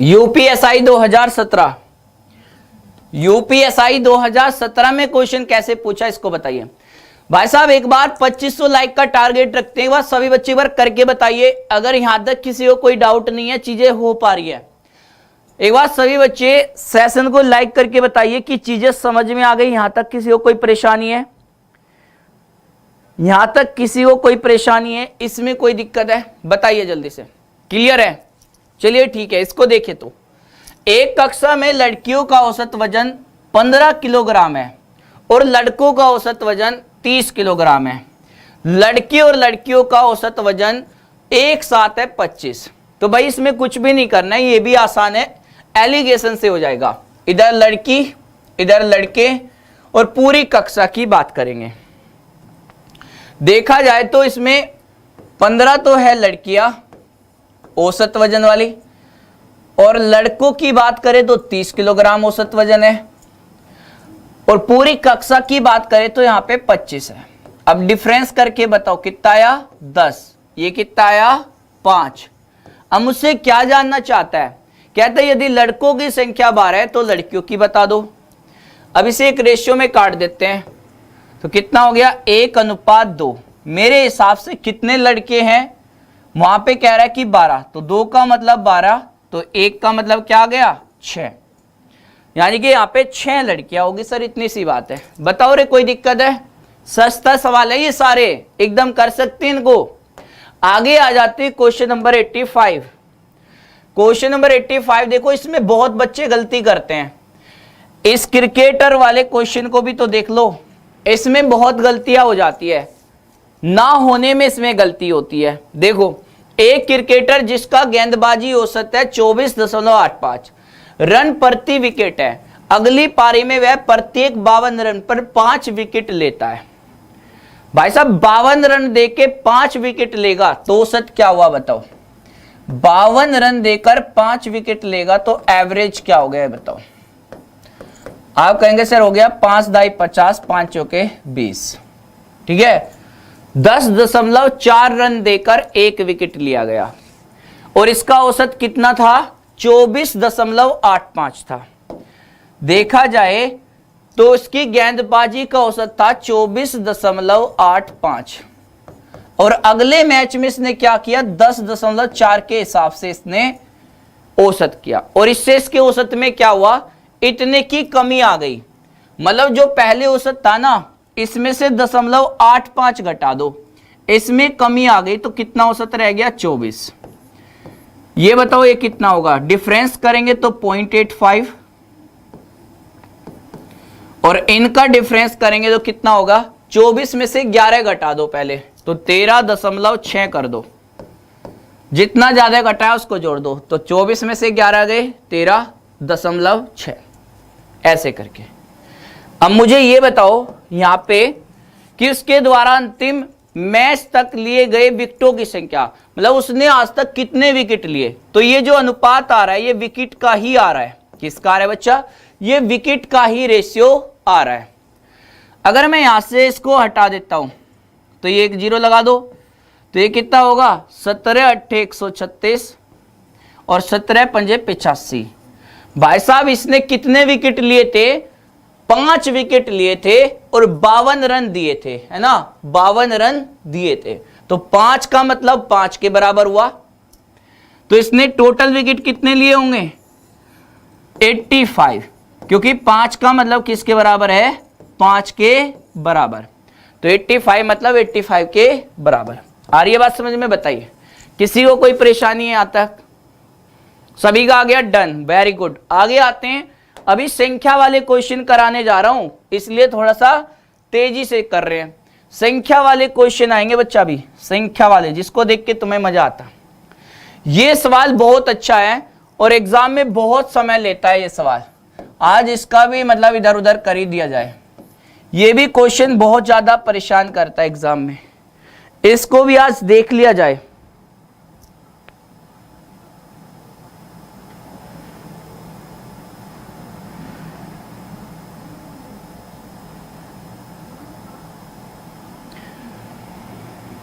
यूपीएसआई 2017, यूपीएसआई 2017 में क्वेश्चन कैसे पूछा इसको बताइए। भाई साहब एक बार 2500 लाइक का टारगेट रखते हैं, एक बार सभी बच्चे एक बार करके बताइए, अगर यहां तक किसी को कोई डाउट नहीं है, चीजें हो पा रही है। एक बार सभी बच्चे सेशन को लाइक करके बताइए कि चीजें समझ में आ गई, यहां तक किसी को कोई परेशानी है, यहां तक किसी को कोई परेशानी है, इसमें कोई दिक्कत है, बताइए जल्दी से। क्लियर है, चलिए ठीक है। इसको देखें तो एक कक्षा में लड़कियों का औसत वजन 15 किलोग्राम है और लड़कों का औसत वजन 30 किलोग्राम है। लड़की और लड़कियों का औसत वजन एक साथ है 25। तो भाई इसमें कुछ भी नहीं करना है, ये भी आसान है, एलिगेशन से हो जाएगा। इधर लड़की इधर लड़के और पूरी कक्षा की बात करेंगे। देखा जाए तो इसमें 15 तो है लड़कियां औसत वजन वाली, और लड़कों की बात करें तो 30 किलोग्राम औसत वजन है, और पूरी कक्षा की बात करें तो यहां पे 25 है। अब डिफरेंस करके बताओ कितना आया 10, ये कितना आया 5। अब मुझसे क्या जानना चाहता है, कहता है यदि लड़कों की संख्या 12 है तो लड़कियों की बता दो। अब इसे एक रेशियो में काट देते हैं, तो कितना हो गया 1:2। मेरे हिसाब से कितने लड़के हैं, वहां पे कह रहा है कि 12, तो 2 का मतलब 12, तो 1 का मतलब क्या आ गया 6, यानी कि यहाँ पे 6 लड़कियां होगी। सर इतनी सी बात है, बताओ रे कोई दिक्कत है, सस्ता सवाल है ये, सारे एकदम कर सकते हैं इनको। आगे आ जाते हैं क्वेश्चन नंबर 85। क्वेश्चन नंबर 85 देखो, इसमें बहुत बच्चे गलती करते हैं। इस क्रिकेटर वाले क्वेश्चन को भी तो देख लो, इसमें बहुत गलतियां हो जाती है, ना होने में इसमें गलती होती है। देखो एक क्रिकेटर जिसका गेंदबाजी औसत है 24.85 रन प्रति विकेट है, अगली पारी में वह प्रत्येक 52 रन पर 5 विकेट लेता है। भाई साहब 52 रन देके 5 विकेट लेगा तो औसत क्या हुआ बताओ। 52 रन देकर 5 विकेट लेगा तो एवरेज क्या हो गया बताओ। आप कहेंगे सर हो गया 5 दाई 50, 5 चौके 20, ठीक है। 10.4 रन देकर 1 विकेट लिया गया, और इसका औसत कितना था 24.85 था। देखा जाए तो इसकी गेंदबाजी का औसत था 24.85, और अगले मैच में इसने क्या किया 10.4 के हिसाब से इसने औसत किया, और इससे इसके औसत में क्या हुआ इतने की कमी आ गई। मतलब जो पहले औसत था ना, इसमें से 0.85 घटा दो, इसमें कमी आ गई, तो कितना औसत रह गया 24। ये बताओ ये कितना होगा, डिफरेंस करेंगे तो 0.85, और इनका डिफरेंस करेंगे तो कितना होगा 24 में से 11 घटा दो पहले, तो 13.6 कर दो, जितना ज्यादा घटाया उसको जोड़ दो, तो 24 में से 11 गए 13.6, ऐसे करके। अब मुझे ये बताओ यहां पे कि उसके द्वारा अंतिम मैच तक लिए गए विकेटों की संख्या, मतलब उसने आज तक कितने विकेट लिए, तो ये जो अनुपात आ रहा है ये विकेट का ही आ रहा है। किसका आ रहा है बच्चा, ये विकेट का ही रेशियो आ रहा है। अगर मैं यहां से इसको हटा देता हूं तो ये एक 0 लगा दो, तो ये कितना होगा 17 8 136 और 17 5 85। भाई साहब इसने कितने विकेट लिए थे 5 विकेट लिए थे और 52 रन दिए थे, है ना, 52 रन दिए थे। तो 5 का मतलब 5 के बराबर हुआ। तो इसने टोटल विकेट कितने लिए होंगे? 85, क्योंकि 5 का मतलब किसके बराबर है? 5 के बराबर। तो 85 मतलब 85 के बराबर। आ रही है बात समझ में? बताइए, किसी को कोई परेशानी है यहाँ तक? सभी का आ गया? Done, very good. आगे आते हैं। अभी संख्या वाले क्वेश्चन कराने जा रहा हूं, इसलिए थोड़ा सा तेजी से कर रहे हैं। संख्या वाले क्वेश्चन आएंगे बच्चा, भी संख्या वाले, जिसको देख के तुम्हें मजा आता। ये सवाल बहुत अच्छा है और एग्जाम में बहुत समय लेता है ये सवाल। आज इसका भी मतलब इधर उधर कर ही दिया जाए। ये भी क्वेश्चन बहुत ज्यादा परेशान करता है एग्जाम में, इसको भी आज देख लिया जाए।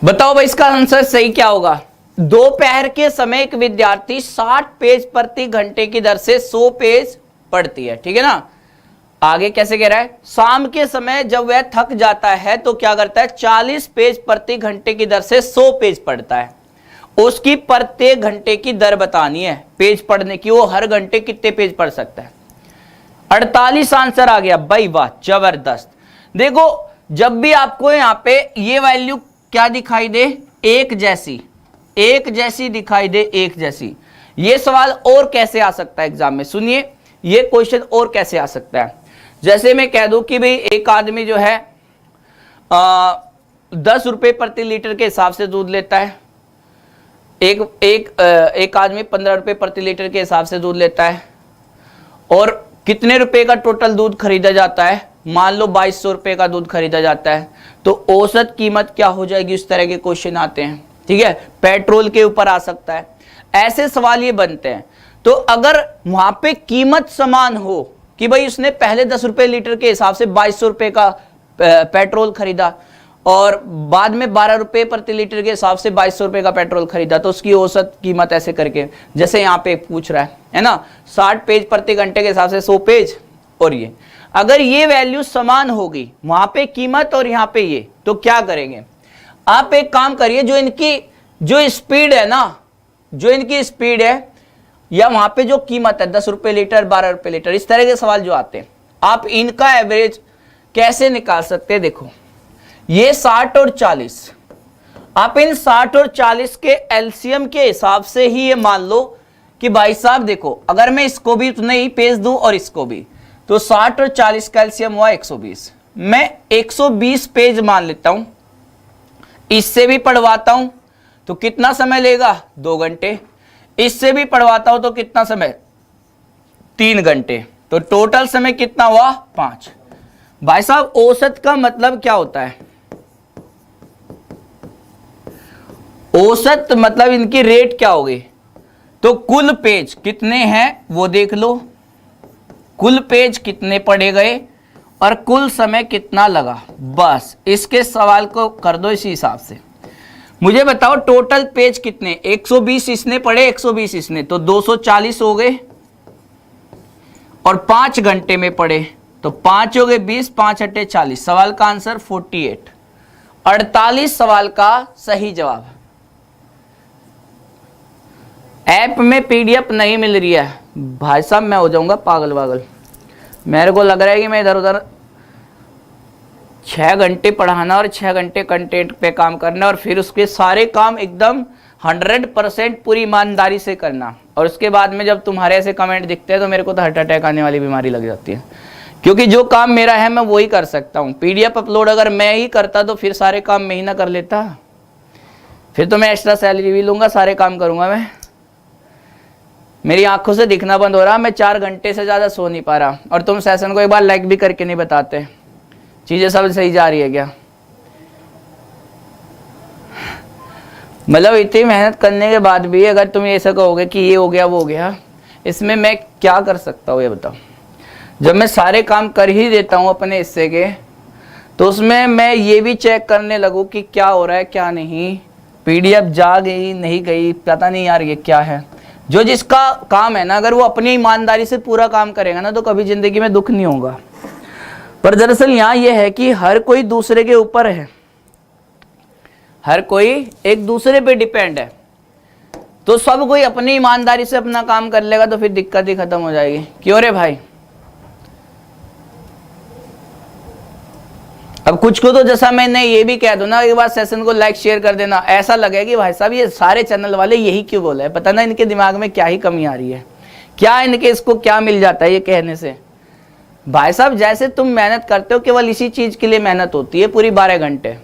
बताओ भाई इसका आंसर सही क्या होगा? दोपहर के समय एक विद्यार्थी 60 पेज प्रति घंटे की दर से 100 पेज पढ़ती है, ठीक है ना। आगे कैसे कह रहा है? शाम के समय जब वह थक जाता है तो क्या करता है? 40 पेज प्रति घंटे की दर से 100 पेज पढ़ता है। उसकी प्रत्येक घंटे की दर बतानी है पेज पढ़ने की, वो हर घंटे कितने पेज पढ़ सकता है। 48 आंसर आ गया भाई, वाह जबरदस्त। देखो जब भी आपको यहाँ पे ये वैल्यू क्या दिखाई दे? एक जैसी दिखाई दे, एक जैसी। ये सवाल और कैसे आ सकता है एग्जाम में? सुनिए, ये क्वेश्चन और कैसे आ सकता है। जैसे मैं कह दूं कि भाई एक आदमी जो है 10 रुपए प्रति लीटर के हिसाब से दूध लेता है, एक आदमी 15 रुपए प्रति लीटर के हिसाब से दूध लेता है, और कितने रुपए का टोटल दूध खरीदा जाता है? मान लो 2200 रुपए का दूध खरीदा जाता है, तो औसत कीमत क्या हो जाएगी? इस तरह के क्वेश्चन आते हैं, ठीक है। पेट्रोल के ऊपर आ सकता है, ऐसे सवाल ये बनते हैं। तो अगर वहां पे कीमत समान हो कि भाई उसने पहले 10 रुपए लीटर के हिसाब से 2200 रुपए का पेट्रोल खरीदा और बाद में 12 रुपए प्रति लीटर के हिसाब से 2200 रुपए का पेट्रोल खरीदा, तो उसकी औसत कीमत ऐसे करके, जैसे यहाँ पे पूछ रहा है ना, 60 पेज प्रति घंटे के हिसाब से 100 पेज, और ये अगर ये वैल्यू समान होगी वहां पे कीमत और यहाँ पे ये, तो क्या करेंगे? आप एक काम करिए, जो इनकी जो स्पीड है ना, जो इनकी स्पीड है या वहां पे जो कीमत है 10 रुपए लीटर, 12 रुपए लीटर, इस तरह के सवाल जो आते हैं, आप इनका एवरेज कैसे निकाल सकते हैं? देखो ये 60 और 40, आप इन 60 और 40 के एलसीएम के हिसाब से ही ये मान लो कि भाई साहब देखो, अगर मैं इसको भी उतने ही पेज दूं और इसको भी, तो 60 और 40 का एलसीएम हुआ 120। मैं 120 पेज मान लेता हूं, इससे भी पढ़वाता हूं तो कितना समय लेगा? 2 घंटे। इससे भी पढ़वाता हूं तो कितना समय? 3 घंटे। तो टोटल समय कितना हुआ? 5। भाई साहब औसत का मतलब क्या होता है? औसत मतलब इनकी रेट क्या होगी? तो कुल पेज कितने हैं वो देख लो, कुल पेज कितने पढ़े गए और कुल समय कितना लगा, बस इसके सवाल को कर दो इसी हिसाब से। मुझे बताओ टोटल पेज कितने? 120 इसने पढ़े, 120 इसने, तो 240 हो गए, और 5 घंटे में पढ़े तो 5 हो गए 20, 5 अट्ठे 40। सवाल का आंसर 48, 48 सवाल का सही जवाब। ऐप में पीडीएफ नहीं मिल रही है भाई साहब, मैं हो जाऊंगा पागल वागल। मेरे को लग रहा है कि मैं इधर उधर 6 घंटे पढ़ाना और 6 घंटे कंटेंट पे काम करना, और फिर उसके सारे काम एकदम 100% पूरी ईमानदारी से करना, और उसके बाद में जब तुम्हारे ऐसे कमेंट दिखते हैं तो मेरे को तो हार्ट अटैक आने वाली बीमारी लग जाती है, क्योंकि जो काम मेरा है मैं वही कर सकता हूँ। पीडीएफ अपलोड अगर मैं ही करता तो फिर सारे काम मैं ही ना कर लेता, फिर तो मैं एक्स्ट्रा सैलरी भी लूंगा, सारे काम करूंगा मैं। मेरी आंखों से दिखना बंद हो रहा, मैं 4 घंटे से ज़्यादा सो नहीं पा रहा, और तुम सेशन को एक बार लाइक भी करके नहीं बताते चीज़ें सब सही जा रही है क्या। मतलब इतनी मेहनत करने के बाद भी अगर तुम ऐसा कहोगे कि ये हो गया वो हो गया, इसमें मैं क्या कर सकता हूँ ये बताओ। जब मैं सारे काम कर ही देता हूँ अपने हिस्से के, तो उसमें मैं ये भी चेक करने लगूँ कि क्या हो रहा है क्या नहीं, पीडीएफ जा गई नहीं गई, पता नहीं यार ये क्या है। जो जिसका काम है ना, अगर वो अपनी ईमानदारी से पूरा काम करेगा ना, तो कभी जिंदगी में दुख नहीं होगा। पर दरअसल यहां यह है कि हर कोई दूसरे के ऊपर है, हर कोई एक दूसरे पे डिपेंड है, तो सब कोई अपनी ईमानदारी से अपना काम कर लेगा तो फिर दिक्कत ही खत्म हो जाएगी। क्यों रे भाई? अब कुछ को तो जैसा मैंने ये भी कह दूं ना, एक बार सेशन को लाइक शेयर कर देना, ऐसा लगे कि भाई साहब ये सारे चैनल वाले यही क्यों बोले, पता ना इनके दिमाग में क्या ही कमी आ रही है, क्या इनके इसको क्या मिल जाता है ये कहने से। भाई साहब जैसे तुम मेहनत करते हो, केवल इसी चीज के लिए मेहनत होती है पूरी 12 घंटे।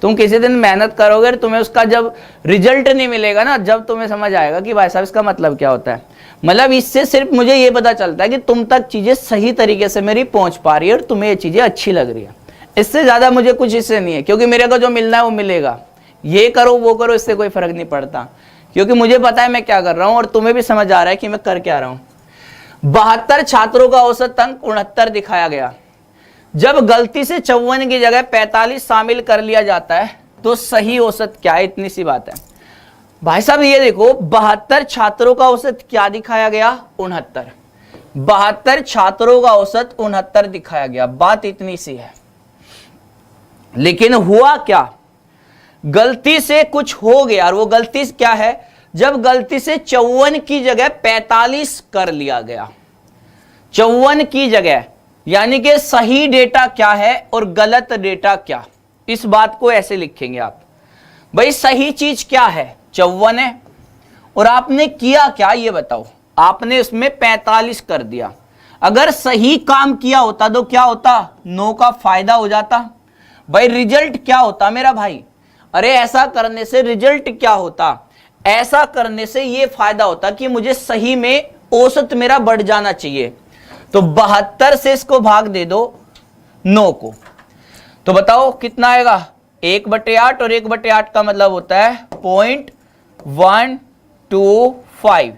तुम किसी दिन मेहनत करोगे, तुम्हें उसका जब रिजल्ट नहीं मिलेगा ना, जब तुम्हें समझ आएगा कि भाई साहब इसका मतलब क्या होता है। मतलब इससे सिर्फ मुझे ये पता चलता है कि तुम तक चीजें सही तरीके से मेरी पहुंच पा रही है और तुम्हें ये चीजें अच्छी लग रही है। इससे ज्यादा मुझे कुछ इससे नहीं है, क्योंकि मेरे को जो मिलना है वो मिलेगा। ये करो वो करो, इससे कोई फर्क नहीं पड़ता, क्योंकि मुझे पता है मैं क्या कर रहा हूं और तुम्हें भी समझ आ रहा है कि मैं कर क्या रहा हूं। 72 छात्रों का औसत अंक 69 दिखाया गया। जब गलती से 54 की जगह 45 शामिल कर लिया जाता है तो सही औसत क्या है? इतनी सी बात है भाई साहब। ये देखो 72 छात्रों का औसत क्या दिखाया गया? 69। 72 छात्रों का औसत 69 दिखाया गया, बात इतनी सी है। लेकिन हुआ क्या? गलती से कुछ हो गया, और वो गलती क्या है? जब गलती से 54 की जगह 45 कर लिया गया। 54 की जगह, यानी कि सही डेटा क्या है और गलत डेटा क्या, इस बात को ऐसे लिखेंगे आप। भाई सही चीज क्या है? 54 है, और आपने किया क्या ये बताओ? आपने उसमें 45 कर दिया। अगर सही काम किया होता तो क्या होता? 9 का फायदा हो जाता। भाई रिजल्ट क्या होता मेरा भाई? अरे ऐसा करने से रिजल्ट क्या होता? ऐसा करने से ये फायदा होता कि मुझे सही में औसत मेरा बढ़ जाना चाहिए। तो 72 से इसको भाग दे दो 9 को, तो बताओ कितना आएगा? 1/8, और 1/8 का मतलब होता है 0.125।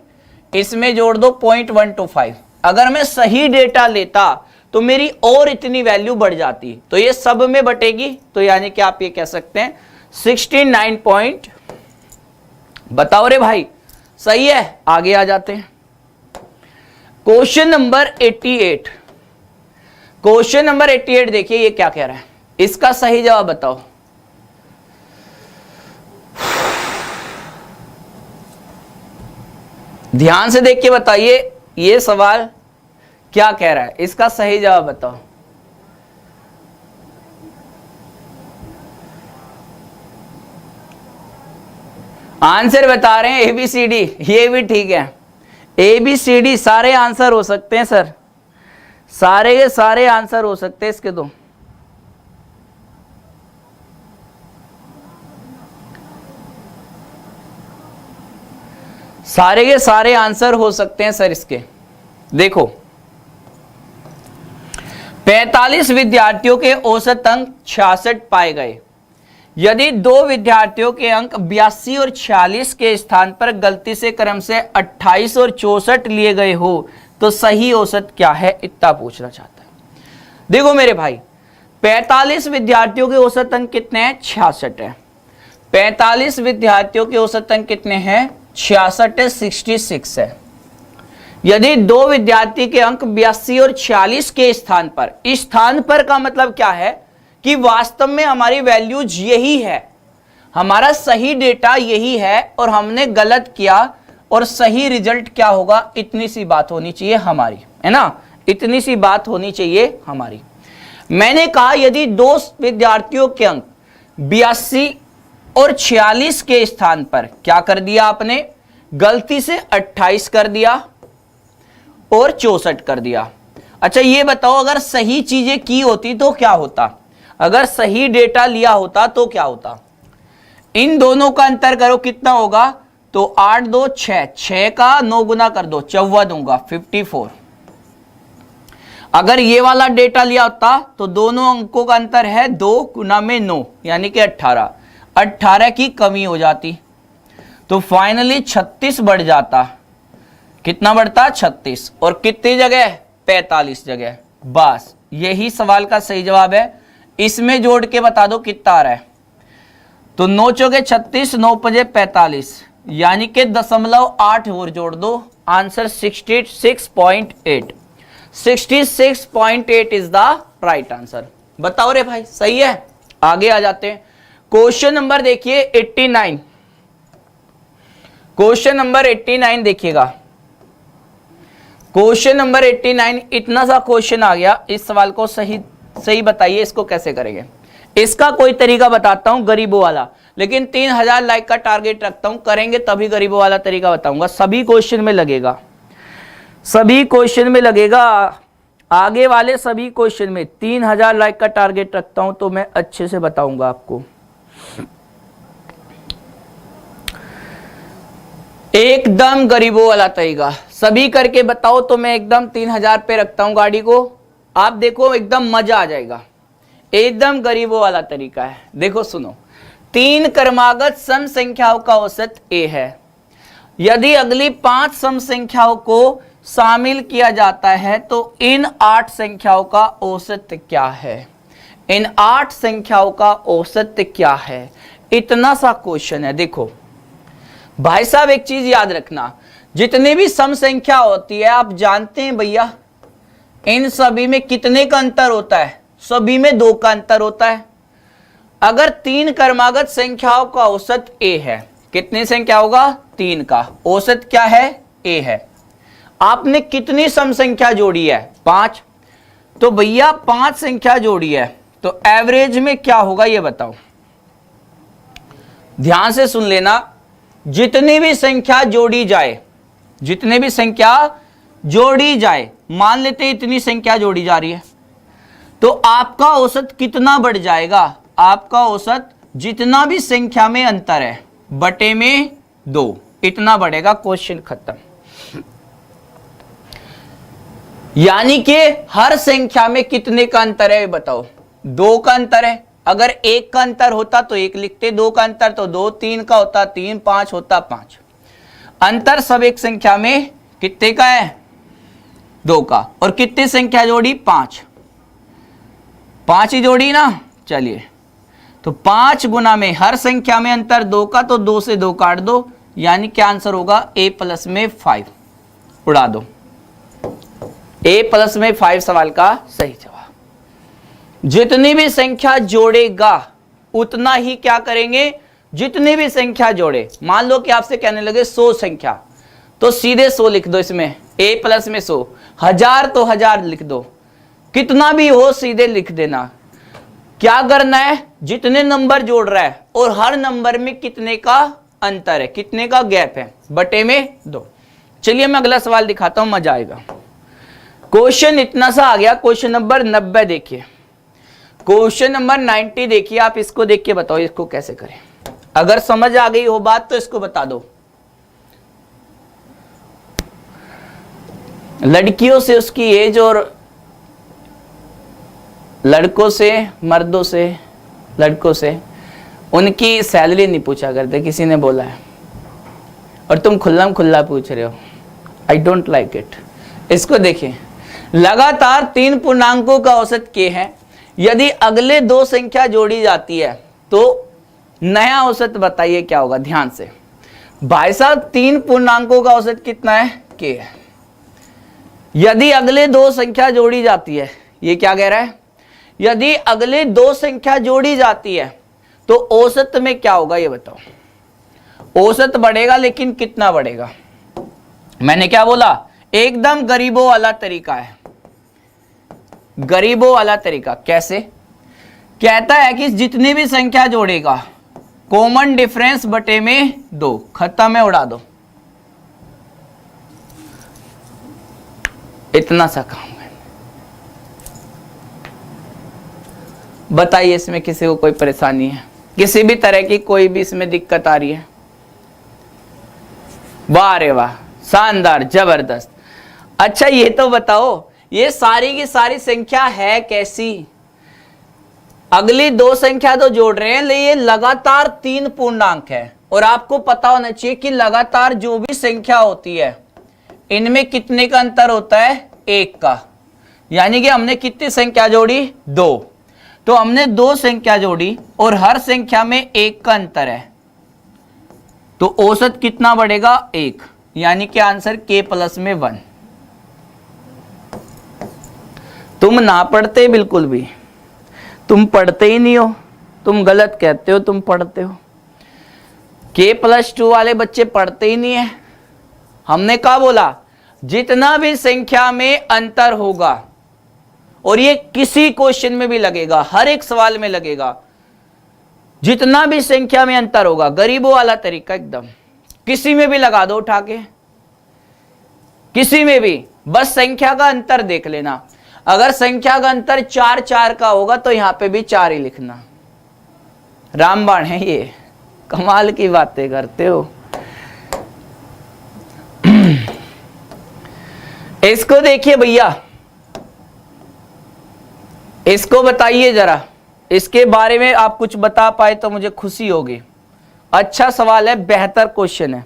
इसमें जोड़ दो 0.125। अगर मैं सही डेटा लेता तो मेरी और इतनी वैल्यू बढ़ जाती, तो ये सब में बटेगी, तो यानी कि आप ये कह सकते हैं 69 बताओ रे भाई, सही है। आगे आ जाते हैं क्वेश्चन नंबर 88। क्वेश्चन नंबर 88 देखिए ये क्या कह रहा है, इसका सही जवाब बताओ। ध्यान से देख के बताइए ये सवाल क्या कह रहा है, इसका सही जवाब बताओ। आंसर बता रहे हैं ABCD, ये भी ठीक है। ABCD सारे आंसर हो सकते हैं सर, सारे के सारे आंसर हो सकते हैं इसके। तो सारे के सारे आंसर हो सकते हैं सर इसके। देखो 45 विद्यार्थियों के औसत अंक 66 पाए गए। यदि 2 विद्यार्थियों के अंक 82 और 46 के स्थान पर गलती से क्रम से 28 और 64 लिए गए हो तो सही औसत क्या है, इतना पूछना चाहता है। देखो मेरे भाई 45 विद्यार्थियों के औसत अंक कितने हैं? 66 है। 45 विद्यार्थियों के औसत अंक कितने हैं? 66 है, 66 है। यदि 2 विद्यार्थी के अंक 82 और 46 के स्थान पर, इस स्थान पर का मतलब क्या है कि वास्तव में हमारी वैल्यूज यही है, हमारा सही डेटा यही है और हमने गलत किया और सही रिजल्ट क्या होगा, इतनी सी बात होनी चाहिए हमारी, है ना, इतनी सी बात होनी चाहिए हमारी। मैंने कहा यदि 2 विद्यार्थियों के अंक 82 और 46 के स्थान पर क्या कर दिया आपने, गलती से 28 कर दिया और 64 कर दिया। अच्छा ये बताओ अगर सही चीजें की होती तो क्या होता, अगर सही डेटा लिया होता तो क्या होता? इन दोनों का अंतर करो कितना होगा, तो 8 2 6, 6 का 9 गुना कर दो, 14 दूंगा 54। अगर ये वाला डेटा लिया होता तो दोनों अंकों का अंतर है 2 गुना में 9 यानी कि 18, 18 की कमी हो जाती तो फाइनली 36 बढ़ जाता। कितना बढ़ता? 36, और कितनी जगह? 45 जगह। बस यही सवाल का सही जवाब है। इसमें जोड़ के बता दो कितना आ रहा है, तो 9 चौके 36, 9 पंजे 45, यानी कि 0.8 और जोड़ दो, answer 66.8। 66.8 is the right answer. बताओ रे भाई, सही है। आगे आ जाते हैं। क्वेश्चन नंबर देखिए 89। क्वेश्चन नंबर 89 देखिएगा। क्वेश्चन नंबर 89, इतना सा क्वेश्चन आ गया। इस सवाल को सही सही बताइए, इसको कैसे करेंगे। इसका कोई तरीका बताता हूं गरीबों वाला, लेकिन 3000 लाइक का टारगेट रखता हूं, करेंगे तभी गरीबों वाला तरीका बताऊंगा। सभी क्वेश्चन में लगेगा, सभी क्वेश्चन में लगेगा, आगे वाले सभी क्वेश्चन में 3000 लाइक का टारगेट रखता हूं, तो मैं अच्छे से बताऊंगा आपको। एकदम गरीबों वाला तरीका सभी करके बताओ, तो मैं एकदम 3000 पे रखता हूं गाड़ी को। आप देखो एकदम मजा आ जाएगा। एकदम गरीबों वाला तरीका है। देखो सुनो, 3 क्रमागत सम संख्याओं का औसत a है। यदि अगली 5 सम संख्याओं को शामिल किया जाता है तो इन 8 संख्याओं का औसत क्या है। इन 8 संख्याओं का औसत क्या है। इतना सा क्वेश्चन है। देखो भाई साहब, एक चीज याद रखना, जितनी भी सम संख्या होती है, आप जानते हैं भैया, इन सभी में कितने का अंतर होता है। सभी में 2 का अंतर होता है। अगर 3 क्रमागत संख्याओं का औसत a है, कितनी संख्या होगा, 3 का औसत क्या है, a है। आपने कितनी सम संख्या जोड़ी है, 5। तो भैया 5 संख्या जोड़ी है, तो एवरेज में क्या होगा ये बताओ। ध्यान से सुन लेना, जितनी भी संख्या जोड़ी जाए, जितने भी संख्या जोड़ी जाए, मान लेते हैं इतनी संख्या जोड़ी जा रही है, तो आपका औसत कितना बढ़ जाएगा। आपका औसत जितना भी संख्या में अंतर है बटे में 2, इतना बढ़ेगा। क्वेश्चन खत्म। यानी कि हर संख्या में कितने का अंतर है बताओ, 2 का अंतर है। अगर 1 का अंतर होता तो 1 लिखते, 2 का अंतर तो 2, 3 का होता 3, 5 होता 5। अंतर सब एक संख्या में कितने का है, 2 का। और कितनी संख्या जोड़ी, 5 ही जोड़ी ना। चलिए, तो 5 गुना में हर संख्या में अंतर 2 का, तो 2 से 2 काट दो, यानी क्या आंसर होगा, a प्लस में 5। उड़ा दो, a प्लस में 5 सवाल का सही जवाब। जितनी भी संख्या जोड़ेगा उतना ही क्या करेंगे, जितनी भी संख्या जोड़े। मान लो कि आपसे कहने लगे 100 संख्या, तो सीधे 100 लिख दो इसमें, a प्लस में 100। 1000 तो 1000 लिख दो, कितना भी हो सीधे लिख देना। क्या करना है, जितने नंबर जोड़ रहा है और हर नंबर में कितने का अंतर है, कितने का गैप है, बटे में 2। चलिए मैं अगला सवाल दिखाता हूं, मजा आएगा। क्वेश्चन इतना सा आ गया। क्वेश्चन नंबर 90 देखिए। क्वेश्चन नंबर 90 देखिए, आप इसको देख के बताओ इसको कैसे करें। अगर समझ आ गई हो बात तो इसको बता दो। लड़कियों से उसकी एज और लड़कों से, मर्दों से, लड़कों से उनकी सैलरी नहीं पूछा करते, किसी ने बोला है, और तुम खुल्लम खुल्ला पूछ रहे हो। I don't like it. इसको देखिए, लगातार 3 पूर्णांकों का औसत k है। यदि अगले 2 संख्या जोड़ी जाती है तो नया औसत बताइए क्या होगा। ध्यान से भाई साहब, 3 पूर्णांकों का औसत कितना है, k है। यदि अगले 2 संख्या जोड़ी जाती है, ये क्या कह रहा है, यदि अगले 2 संख्या जोड़ी जाती है तो औसत में क्या होगा ये बताओ। औसत बढ़ेगा, लेकिन कितना बढ़ेगा। मैंने क्या बोला, एकदम गरीबों वाला तरीका है। गरीबों वाला तरीका कैसे, कहता है कि जितनी भी संख्या जोड़ेगा कॉमन डिफरेंस बटे में 2, खत्म है, उड़ा दो। इतना सा काम है। बताइए इसमें किसी को कोई परेशानी है, किसी भी तरह की कोई भी इसमें दिक्कत आ रही है। वाह रे वाह, शानदार, जबरदस्त। अच्छा ये तो बताओ, ये सारी की सारी संख्या है कैसी। अगली 2 संख्या तो जोड़ रहे हैं, लेकिन ये लगातार 3 पूर्णांक है। और आपको पता होना चाहिए कि लगातार जो भी संख्या होती है इनमें कितने का अंतर होता है, 1 का। यानी कि हमने कितनी संख्या जोड़ी, 2। तो हमने 2 संख्या जोड़ी और हर संख्या में 1 का अंतर है, तो औसत कितना बढ़ेगा, 1। यानी कि आंसर k प्लस में 1। तुम ना पढ़ते बिल्कुल भी, तुम पढ़ते ही नहीं हो, तुम गलत कहते हो, तुम पढ़ते हो। K+2 वाले बच्चे पढ़ते ही नहीं है। हमने क्या बोला, जितना भी संख्या में अंतर होगा, और ये किसी क्वेश्चन में भी लगेगा, हर एक सवाल में लगेगा, जितना भी संख्या में अंतर होगा, गरीबों वाला तरीका एकदम, किसी में भी लगा दो उठा के, किसी में भी, बस संख्या का अंतर देख लेना। अगर संख्या का अंतर 4 4 का होगा तो यहां पे भी 4 ही लिखना। रामबाण है ये, कमाल की बातें करते हो। इसको देखिए भैया, इसको बताइए जरा, इसके बारे में आप कुछ बता पाए तो मुझे खुशी होगी। अच्छा सवाल है, बेहतर क्वेश्चन है।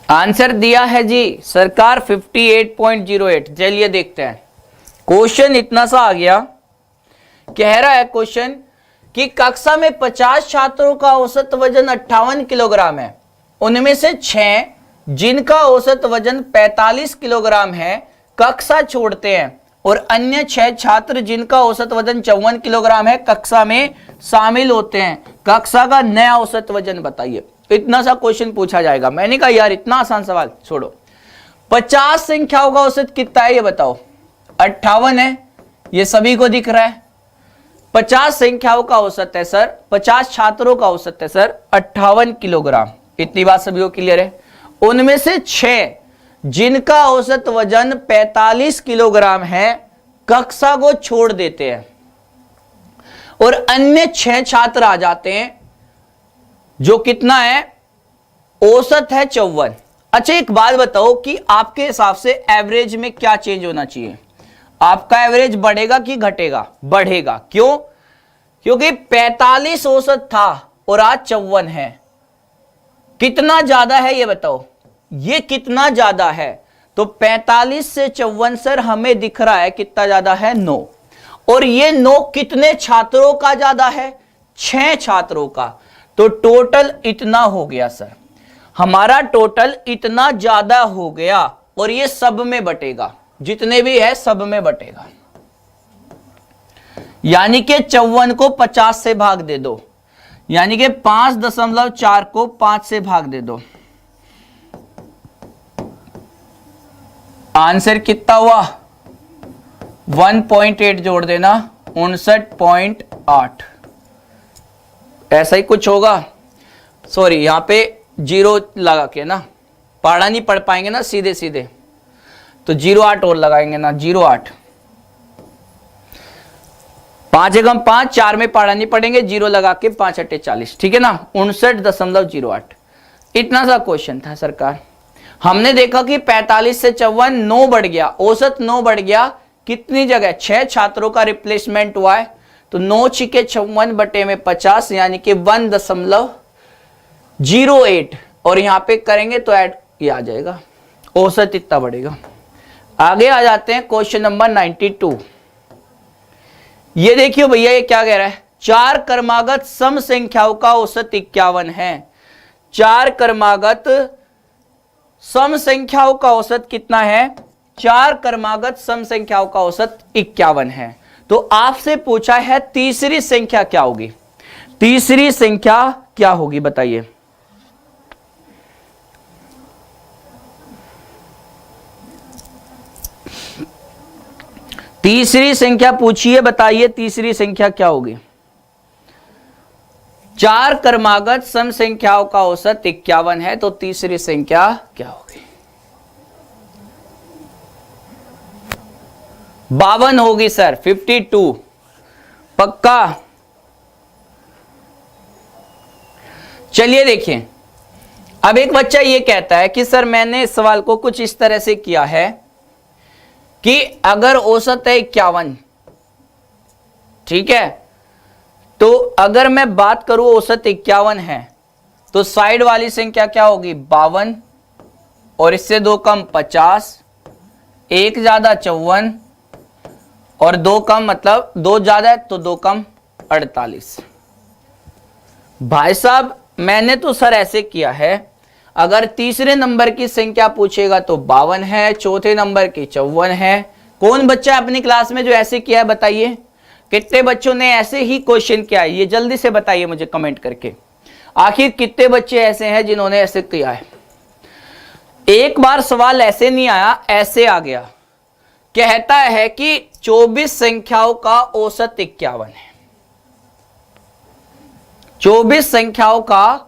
आंसर दिया है जी सरकार 58.08। चलिए देखते हैं, क्वेश्चन इतना सा आ गया, कह रहा है क्वेश्चन कि कक्षा में 50 छात्रों का औसत वजन 58 किलोग्राम है, उनमें से 6 जिनका औसत वजन 45 किलोग्राम है कक्षा छोड़ते हैं, और अन्य 6 छात्र जिनका औसत वजन 54 किलोग्राम है कक्षा में शामिल होते हैं। कक्षा का नया औसत वजन बताइए। इतना सा क्वेश्चन पूछा जाएगा। मैंने कहा यार इतना आसान सवाल छोड़ो, 50 संख्याओं का औसत कितना है ये बताओ। 58 है, ये सभी को दिख रहा है। 50 संख्याओं का औसत है सर, 50 छात्रों का औसत है सर 58 किलोग्राम। इतनी बात सभी को क्लियर है। उनमें से 6 जिनका औसत वजन 45 किलोग्राम है कक्षा को छोड़ देते हैं, और अन्य 6 छात्र आ जाते हैं जो कितना है, औसत है 54। अच्छा एक बात बताओ कि आपके हिसाब से एवरेज में क्या चेंज होना चाहिए? आपका एवरेज बढ़ेगा कि घटेगा? बढ़ेगा। क्यों? क्योंकि 45 औसत था और आज 54 है। कितना ज्यादा है ये बताओ, ये कितना ज्यादा है? तो 45 से 54 सर हमें दिख रहा है कितना ज्यादा है, 9। और ये 9 कितने छात्रों का ज्यादा है? 6 छात्रों का। तो टोटल इतना हो गया सर, हमारा टोटल इतना ज्यादा हो गया, और ये सब में बटेगा, जितने भी है सब में बटेगा। यानी कि 54 को 50 से भाग दे दो, यानी कि 5.4 को 5 से भाग दे दो। आंसर कितना हुआ? 1.8 जोड़ देना, 59.8। ऐसा ही कुछ होगा। सॉरी यहां पे 0 लगा के ना, पढ़ा नहीं पढ़ पाएंगे ना सीधे सीधे, तो 0.8 और लगाएंगे ना, 0.8। 5 एकम 5, 4 में पढ़ा नहीं पड़ेंगे, 0 लगा के 5 अट्ठे 40, ठीक है ना, 59.08। इतना सा क्वेश्चन था सरकार। हमने देखा कि 45 से 54 9 बढ़ गया, औसत 9 बढ़ गया। कितनी जगह? 6 छात्रों का रिप्लेसमेंट हुआ है, तो 9 छिके 54 बटे में 50, यानी कि 1.08। और यहां पे करेंगे तो ऐड ये आ जाएगा, औसत इतना बढ़ेगा। आगे आ जाते हैं क्वेश्चन नंबर 92। ये देखियो भैया, ये क्या कह रहा है? 4 क्रमागत सम संख्याओं का औसत 51 है। 4 क्रमागत सम संख्याओं का औसत कितना है? 4 क्रमागत सम संख्याओं का औसत 51 है। तो आपसे पूछा है तीसरी संख्या क्या होगी? तीसरी संख्या क्या होगी बताइए। तीसरी संख्या पूछिए, बताइए तीसरी संख्या क्या होगी? 4 क्रमागत सम संख्याओं का औसत 51 है, तो तीसरी संख्या क्या होगी? 52 होगी सर, 52 पक्का। चलिए देखिए, अब एक बच्चा ये कहता है कि सर मैंने इस सवाल को कुछ इस तरह से किया है कि अगर औसत है 51, ठीक है, तो अगर मैं बात करूं औसत 51 है तो साइड वाली संख्या क्या होगी 52, और इससे 2 कम 50, 1 ज्यादा 54, और 2 कम मतलब 2 ज्यादा है तो 2 कम 48। भाई साहब मैंने तो सर ऐसे किया है, अगर तीसरे नंबर की संख्या पूछेगा तो 52 है, चौथे नंबर की 54 है। कौन बच्चा अपनी क्लास में जो ऐसे किया है बताइए, कितने बच्चों ने ऐसे ही क्वेश्चन किया है, ये जल्दी से बताइए मुझे कमेंट करके। आखिर कितने बच्चे ऐसे हैं जिन्होंने ऐसे किया है। एक बार सवाल ऐसे नहीं आया, ऐसे आ गया, कहता है कि 24 संख्याओं का औसत 51 है। 24 संख्याओं का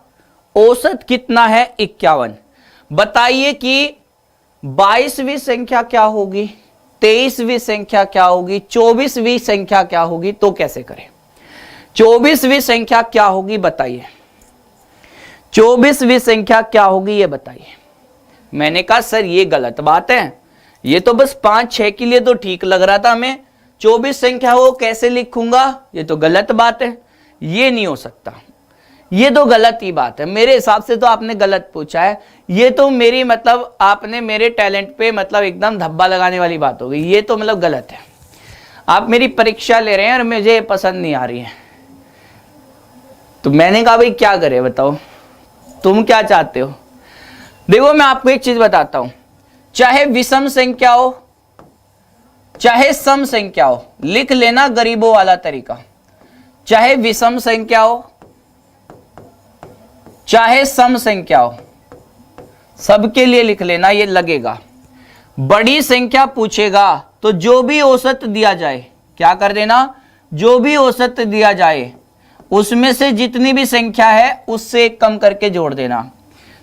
औसत कितना है 51। बताइए कि 22वीं संख्या क्या होगी, 23वीं संख्या क्या होगी, 24वीं संख्या क्या होगी, तो कैसे करें। 24वीं संख्या क्या होगी बताइए, 24वीं संख्या क्या होगी ये बताइए। मैंने कहा सर ये गलत बात है, ये तो बस 5-6 के लिए तो ठीक लग रहा था, मैं 24 संख्या को कैसे लिखूंगा, ये तो गलत बात है, ये नहीं हो सकता, ये तो गलत ही बात है। मेरे हिसाब से तो आपने गलत पूछा है, ये तो मेरी मतलब आपने मेरे टैलेंट पे मतलब एकदम धब्बा लगाने वाली बात हो गई, ये तो मतलब गलत है। आप मेरी परीक्षा ले रहे हैं और मुझे पसंद नहीं आ रही है, तो मैंने कहा भाई क्या करे बताओ, तुम क्या चाहते हो। देखो मैं आपको एक चीज बताता हूं, चाहे विषम संख्या हो चाहे सम संख्या हो, लिख लेना गरीबों वाला तरीका, चाहे विषम संख्या हो चाहे सम संख्या हो, सबके लिए लिख लेना, ये लगेगा। बड़ी संख्या पूछेगा तो जो भी औसत दिया जाए क्या कर देना, जो भी औसत दिया जाए उसमें से जितनी भी संख्या है उससे एक कम करके जोड़ देना।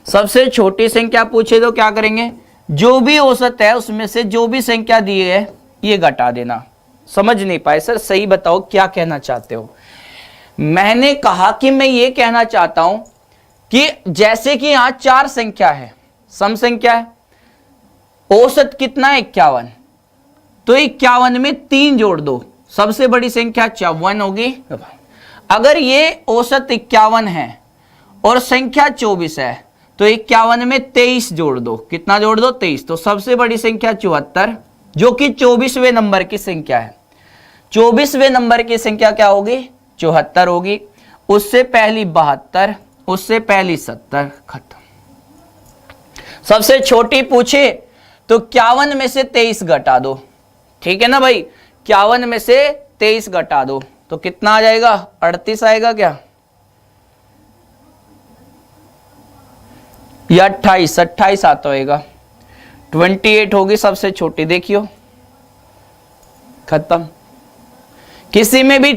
सबसे छोटी संख्या पूछे तो क्या करेंगे, जो भी औसत है उसमें से जो भी संख्या दी है ये घटा देना। समझ नहीं पाए सर, सही बताओ क्या कहना चाहते हो। मैंने कहा कि मैं ये कहना चाहता हूं कि जैसे कि यहां 4 संख्या है, सम संख्या है, औसत कितना है 51, तो 51 में 3 जोड़ दो, सबसे बड़ी संख्या 54 होगी। अगर ये औसत 51 है और संख्या 24 है तो 51 में 23 जोड़ दो, कितना जोड़ दो 23, तो सबसे बड़ी संख्या 74 जो कि 24वें नंबर की संख्या है। 24वें नंबर की संख्या क्या होगी 74 होगी, उससे पहली 72, उससे पहली 70, खत्म। सबसे छोटी पूछे तो 51 में से 23 घटा दो, ठीक है ना भाई, 51 में से 23 घटा दो तो कितना आ जाएगा 38 आएगा क्या, या 28 आता होगा, 28 होगी सबसे छोटी, देखियो खत्म। किसी में भी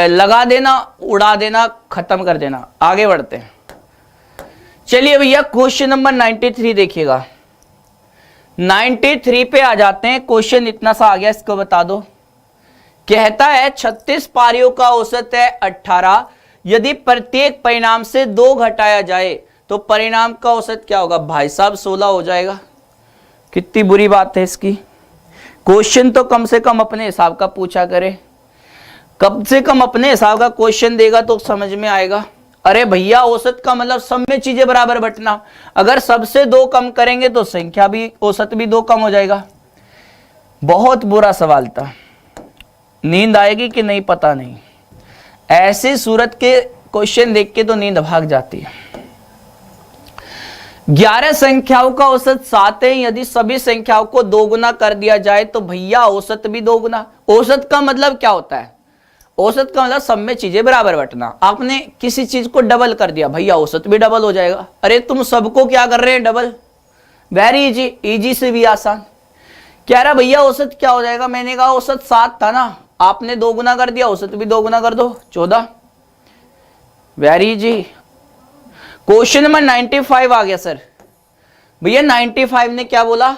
लगा देना, उड़ा देना, खत्म कर देना। आगे बढ़ते हैं, चलिए भैया क्वेश्चन नंबर 93 देखिएगा। 93 पे आ जाते हैं। क्वेश्चन इतना सा आ गया, इसको बता दो। कहता है 36 पारियों का औसत है 18, यदि प्रत्येक परिणाम से 2 घटाया जाए तो परिणाम का औसत क्या होगा। भाई साहब 16 हो जाएगा, कितनी बुरी बात है इसकी। क्वेश्चन तो कम से कम अपने हिसाब का पूछा करे, कम से कम अपने हिसाब का क्वेश्चन देगा तो समझ में आएगा। अरे भैया औसत का मतलब सब में चीजें बराबर बंटना, अगर सबसे 2 कम करेंगे तो संख्या भी औसत भी 2 कम हो जाएगा। बहुत बुरा सवाल था, नींद आएगी कि नहीं पता नहीं, ऐसी सूरत के क्वेश्चन देख के तो नींद भाग जाती है। 11 संख्याओं का औसत 7 है, यदि सभी संख्याओं को 2 गुना कर दिया जाए तो भैया औसत भी 2 गुना। औसत का मतलब क्या होता है, औसत का मतलब सब में चीजें बराबर बंटना। आपने किसी चीज को डबल कर दिया, भैया औसत भी डबल हो जाएगा। अरे तुम सबको क्या कर रहे हैं डबल, वेरी इजी, इजी से भी आसान। कह रहा भैया औसत क्या हो जाएगा, मैंने कहा औसत 7 था ना, आपने 2 गुना कर दिया, औसत भी 2 गुना कर दो 14, वेरी इजी। क्वेश्चन नंबर 95 आ गया सर। भैया 95 ने क्या बोला,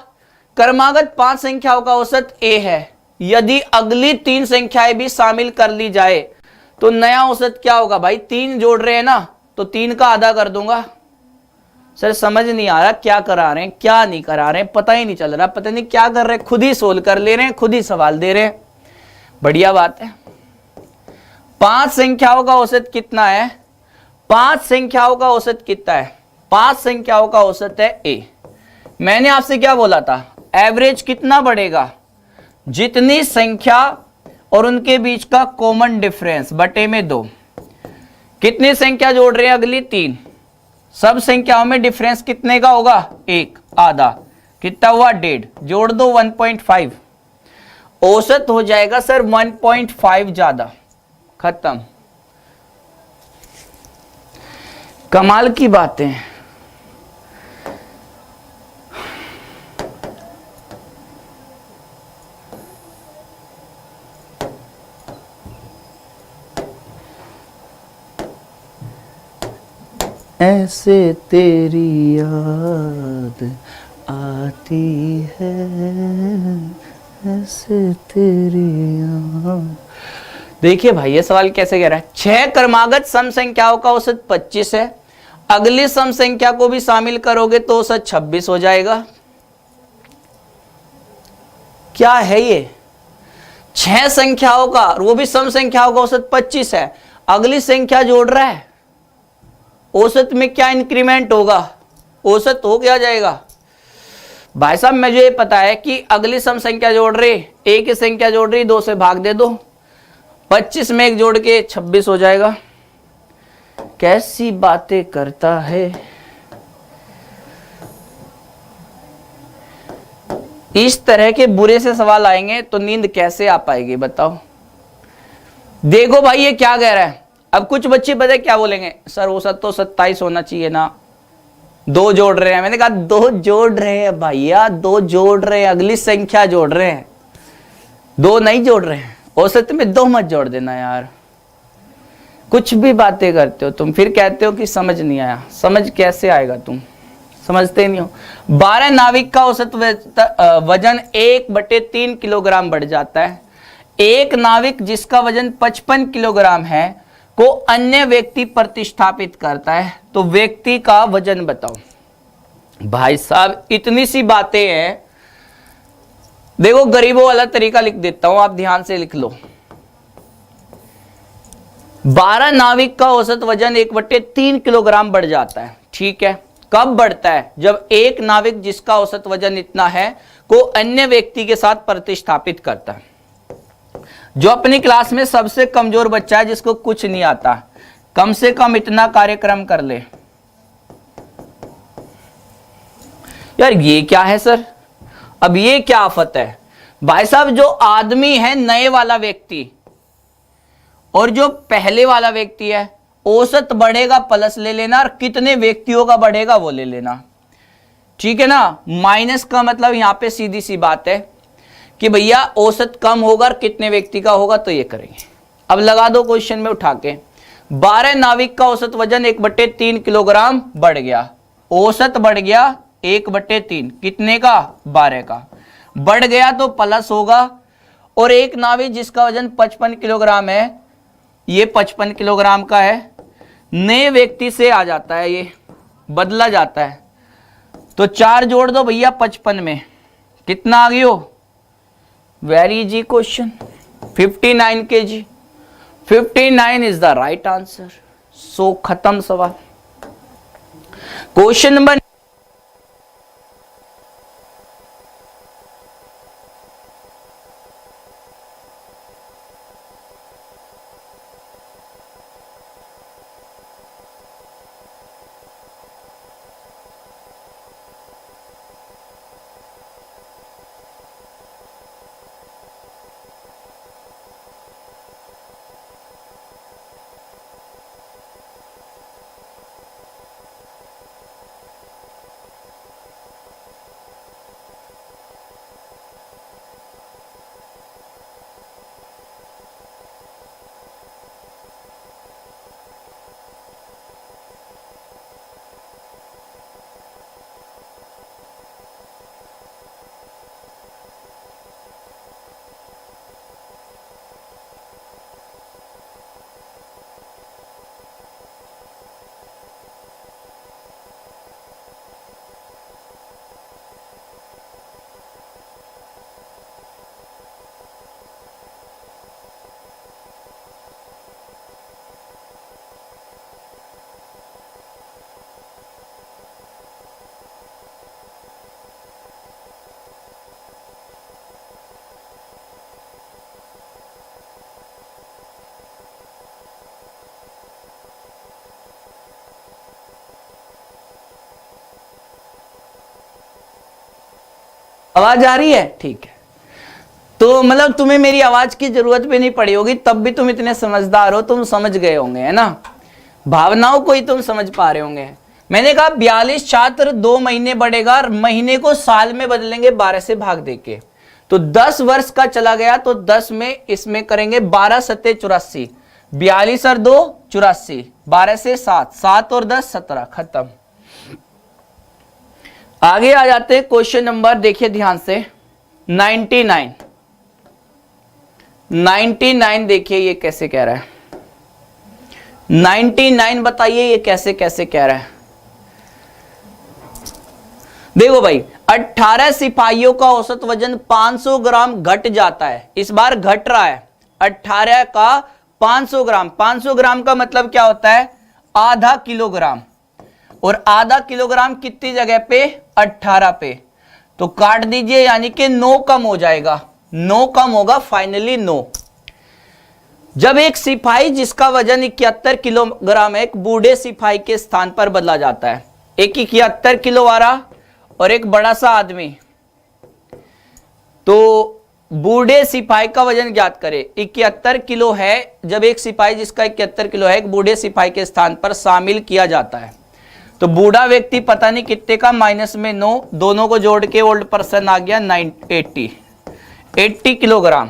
क्रमागत 5 संख्याओं का औसत a है, यदि अगली 3 संख्याएं भी शामिल कर ली जाए तो नया औसत क्या होगा भाई? 3 जोड़ रहे हैं ना, तो 3 का आधा कर दूंगा। सर समझ नहीं आ रहा क्या करा रहे हैं, क्या नहीं करा रहे हैं, पता ही नहीं चल रहा, पता नहीं क्या कर रहे हैं, खुद ही सोल्व कर ले रहे हैं, खुद ही सवाल दे रहे हैं। बढ़िया बात है। 5 संख्याओं का औसत कितना है? 5 संख्याओं का औसत कितना है? 5 संख्याओं का औसत है a। मैंने आपसे क्या बोला था? एवरेज कितना बढ़ेगा? जितनी संख्या और उनके बीच का कॉमन डिफरेंस बटे में 2। कितनी संख्या जोड़ रहे हैं? अगली 3। सब संख्याओं में डिफरेंस कितने का होगा? 1, आधा। कितना हुआ? 1.5। जोड़ दो 1.5। औसत हो जाएगा सर 1.5 ज्यादा। खत्म। कमाल की बातें। ऐसे तेरी याद आती है, ऐसे तेरी याद। देखिए भाई ये सवाल कैसे कह रहा है? 6 क्रमागत सम संख्याओं का औसत 25 है, अगली सम संख्या को भी शामिल करोगे तो औसत 26 हो जाएगा। क्या है ये? 6 संख्याओं का, और वो भी सम संख्याओं का औसत 25 है, अगली संख्या जोड़ रहा है, औसत में क्या इंक्रीमेंट होगा? औसत हो क्या जाएगा? भाई साहब मुझे ये पता है कि अगली सम संख्या जोड़ रही, एक ही संख्या जोड़ रही, 2 से भाग दे दो, 25 में 1 जोड़ के 26 हो जाएगा। कैसी बातें करता है। इस तरह के बुरे से सवाल आएंगे तो नींद कैसे आ पाएगी बताओ? देखो भाई ये क्या कह रहा है। अब कुछ बच्चे पता क्या बोलेंगे? सर औसत तो 27 होना चाहिए ना, 2 जोड़ रहे हैं। मैंने कहा 2 जोड़ रहे हैं भैया, 2 जोड़ रहे हैं, अगली संख्या जोड़ रहे हैं, 2 नहीं जोड़ रहे हैं। औसत में 2 मत जोड़ देना यार। कुछ भी बातें करते हो तुम, फिर कहते हो कि समझ नहीं आया। समझ कैसे आएगा? तुम समझते नहीं हो। 12 नाविक का औसत वजन 1/3 किलोग्राम बढ़ जाता है। एक नाविक जिसका वजन 55 किलोग्राम है को अन्य व्यक्ति प्रतिस्थापित करता है, तो व्यक्ति का वजन बताओ। भाई साहब इतनी सी बातें हैं। देखो गरीबों वाला तरीका लिख देता हूं, आप ध्यान से लिख लो। 12 नाविक का औसत वजन 1/3 किलोग्राम बढ़ जाता है। ठीक है, कब बढ़ता है? जब एक नाविक जिसका औसत वजन इतना है को अन्य व्यक्ति के साथ प्रतिस्थापित करता है। जो अपनी क्लास में सबसे कमजोर बच्चा है, जिसको कुछ नहीं आता, कम से कम इतना कार्यक्रम कर ले। यार ये क्या है सर? अब ये क्या आफत है? भाई साहब जो आदमी है नए वाला व्यक्ति और जो पहले वाला व्यक्ति है, औसत बढ़ेगा प्लस ले लेना, और कितने व्यक्तियों का बढ़ेगा वो ले लेना। ठीक है ना? माइनस का मतलब यहां पे सीधी सी बात है कि भैया औसत कम होगा और कितने व्यक्ति का होगा, तो ये करेंगे। अब लगा दो क्वेश्चन में उठा के। 12 नाविक का औसत वजन 1/3 किलोग्राम बढ़ गया। औसत बढ़ गया 1/3, कितने का? 12 का। बढ़ गया तो प्लस होगा, और एक नाविक जिसका वजन 55 किलोग्राम है, ये 55 किलोग्राम का है, नए व्यक्ति से आ जाता है, ये बदला जाता है, तो 4 जोड़ दो भैया 55 में, कितना आ गया? Very easy question, 59 kg। 59 is the right answer. So खत्म सवाल। क्वेश्चन नंबर आवाज आ रही है? ठीक है। तो मतलब तुम्हें मेरी आवाज की जरूरत भी नहीं पड़ी होगी, तब भी तुम इतने समझदार हो, तुम समझ गए होंगे, है ना, भावनाओं को ही तुम समझ पा रहे होंगे। मैंने कहा 42 छात्र 2 महीने बढ़ेगा, महीने को साल में बदलेंगे 12 से भाग देके, तो 10 वर्ष का चला गया, तो 10 में इसमें करेंगे 12 सत्ते 84, 42 और 2 84, 12 से 7, 7 और 10 17, खत्म। आगे आ जाते हैं क्वेश्चन नंबर, देखिए ध्यान से, 99 देखिए ये कैसे कह रहा है, 99 बताइए ये कैसे कैसे कह रहा है। देखो भाई, 18 सिपाहियों का औसत वजन 500 ग्राम घट जाता है, इस बार घट रहा है, 18 का 500 ग्राम, 500 ग्राम का मतलब क्या होता है, आधा किलोग्राम, और आधा किलोग्राम कितनी जगह पे, 18 पे, तो काट दीजिए, यानी कि 9 कम हो जाएगा, 9 कम होगा, फाइनली 9। जब एक सिपाही जिसका वजन 71 किलोग्राम है, एक बूढ़े सिपाही के स्थान पर बदला जाता है, एक 71 किलो वाला और एक बड़ा सा आदमी, तो बूढ़े सिपाही का वजन ज्ञात करें, 71 किलो है, जब एक सिपाही जिसका 71 किलो है एक बूढ़े सिपाही के स्थान पर शामिल किया जाता है, तो बूढ़ा व्यक्ति पता नहीं कितने का, माइनस में 9, दोनों को जोड़ के ओल्ड पर्सन आ गया 80 किलोग्राम,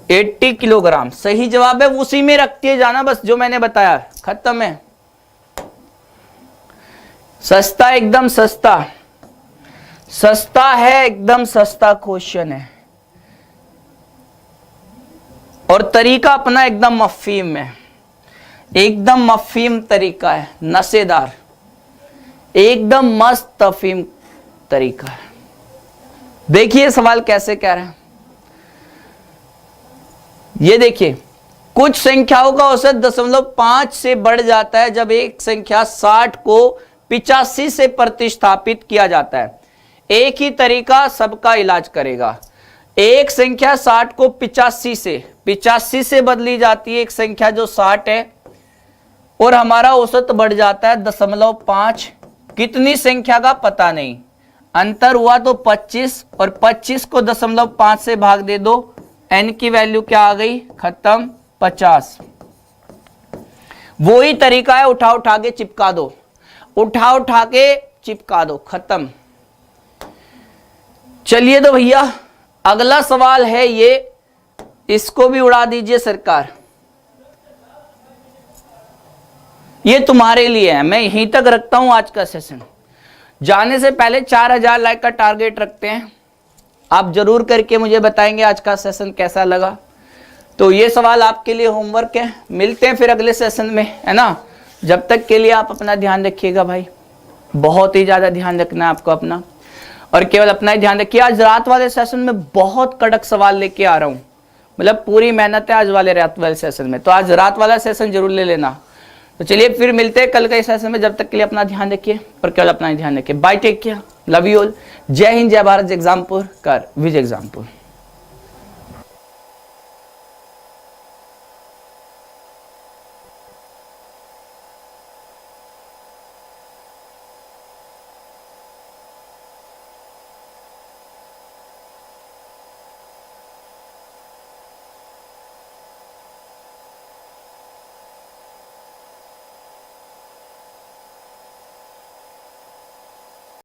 80 किलोग्राम सही जवाब है, उसी में रखते जाना बस जो मैंने बताया, खत्म है। सस्ता, एकदम सस्ता, सस्ता है, एकदम सस्ता क्वेश्चन है, और तरीका अपना एकदम मफीम है, एकदम मफीम तरीका है, नशेदार, एकदम मस्त अफीम तरीका है। देखिए सवाल कैसे कह रहे हैं, ये देखिए, कुछ संख्याओं का औसत 0.5 से बढ़ जाता है जब एक संख्या 60 को 85 से प्रतिस्थापित किया जाता है। एक ही तरीका सबका इलाज करेगा। एक संख्या 60 को 85 से बदली जाती है, एक संख्या जो 60 है, और हमारा औसत बढ़ जाता है 0.5, कितनी संख्या का पता नहीं, अंतर हुआ तो 25, और 25 को 0.5 से भाग दे दो, n की वैल्यू क्या आ गई, खत्म, 50। वो ही तरीका है, उठा उठा के चिपका दो, उठा उठा के चिपका दो, खत्म। चलिए तो भैया अगला सवाल है ये, इसको भी उड़ा दीजिए सरकार, ये तुम्हारे लिए है, मैं यहीं तक रखता हूं आज का सेशन। जाने से पहले 4000 लाइक का टारगेट रखते हैं, आप जरूर करके मुझे बताएंगे आज का सेशन कैसा लगा। तो ये सवाल आपके लिए होमवर्क है, मिलते हैं फिर अगले सेशन में, है ना। जब तक के लिए आप अपना ध्यान रखिएगा भाई, बहुत ही ज़्यादा ध्यान रखना है आपको अपना, और केवल अपना ही ध्यान रखिए। आज रात वाले सेशन में बहुत कड़क सवाल लेके आ रहा हूँ, मतलब पूरी मेहनत है आज वाले रात वाले सेशन में, तो आज रात वाला सेशन जरूर ले लेना। तो चलिए फिर मिलते हैं कल के सेशन में, जब तक के लिए अपना ध्यान रखिए, और केवल अपना ही ध्यान रखिए। Bye, take care, love you all, जय हिंद, जय भारत, एग्जामपुर कर विजय एग्जामपुर।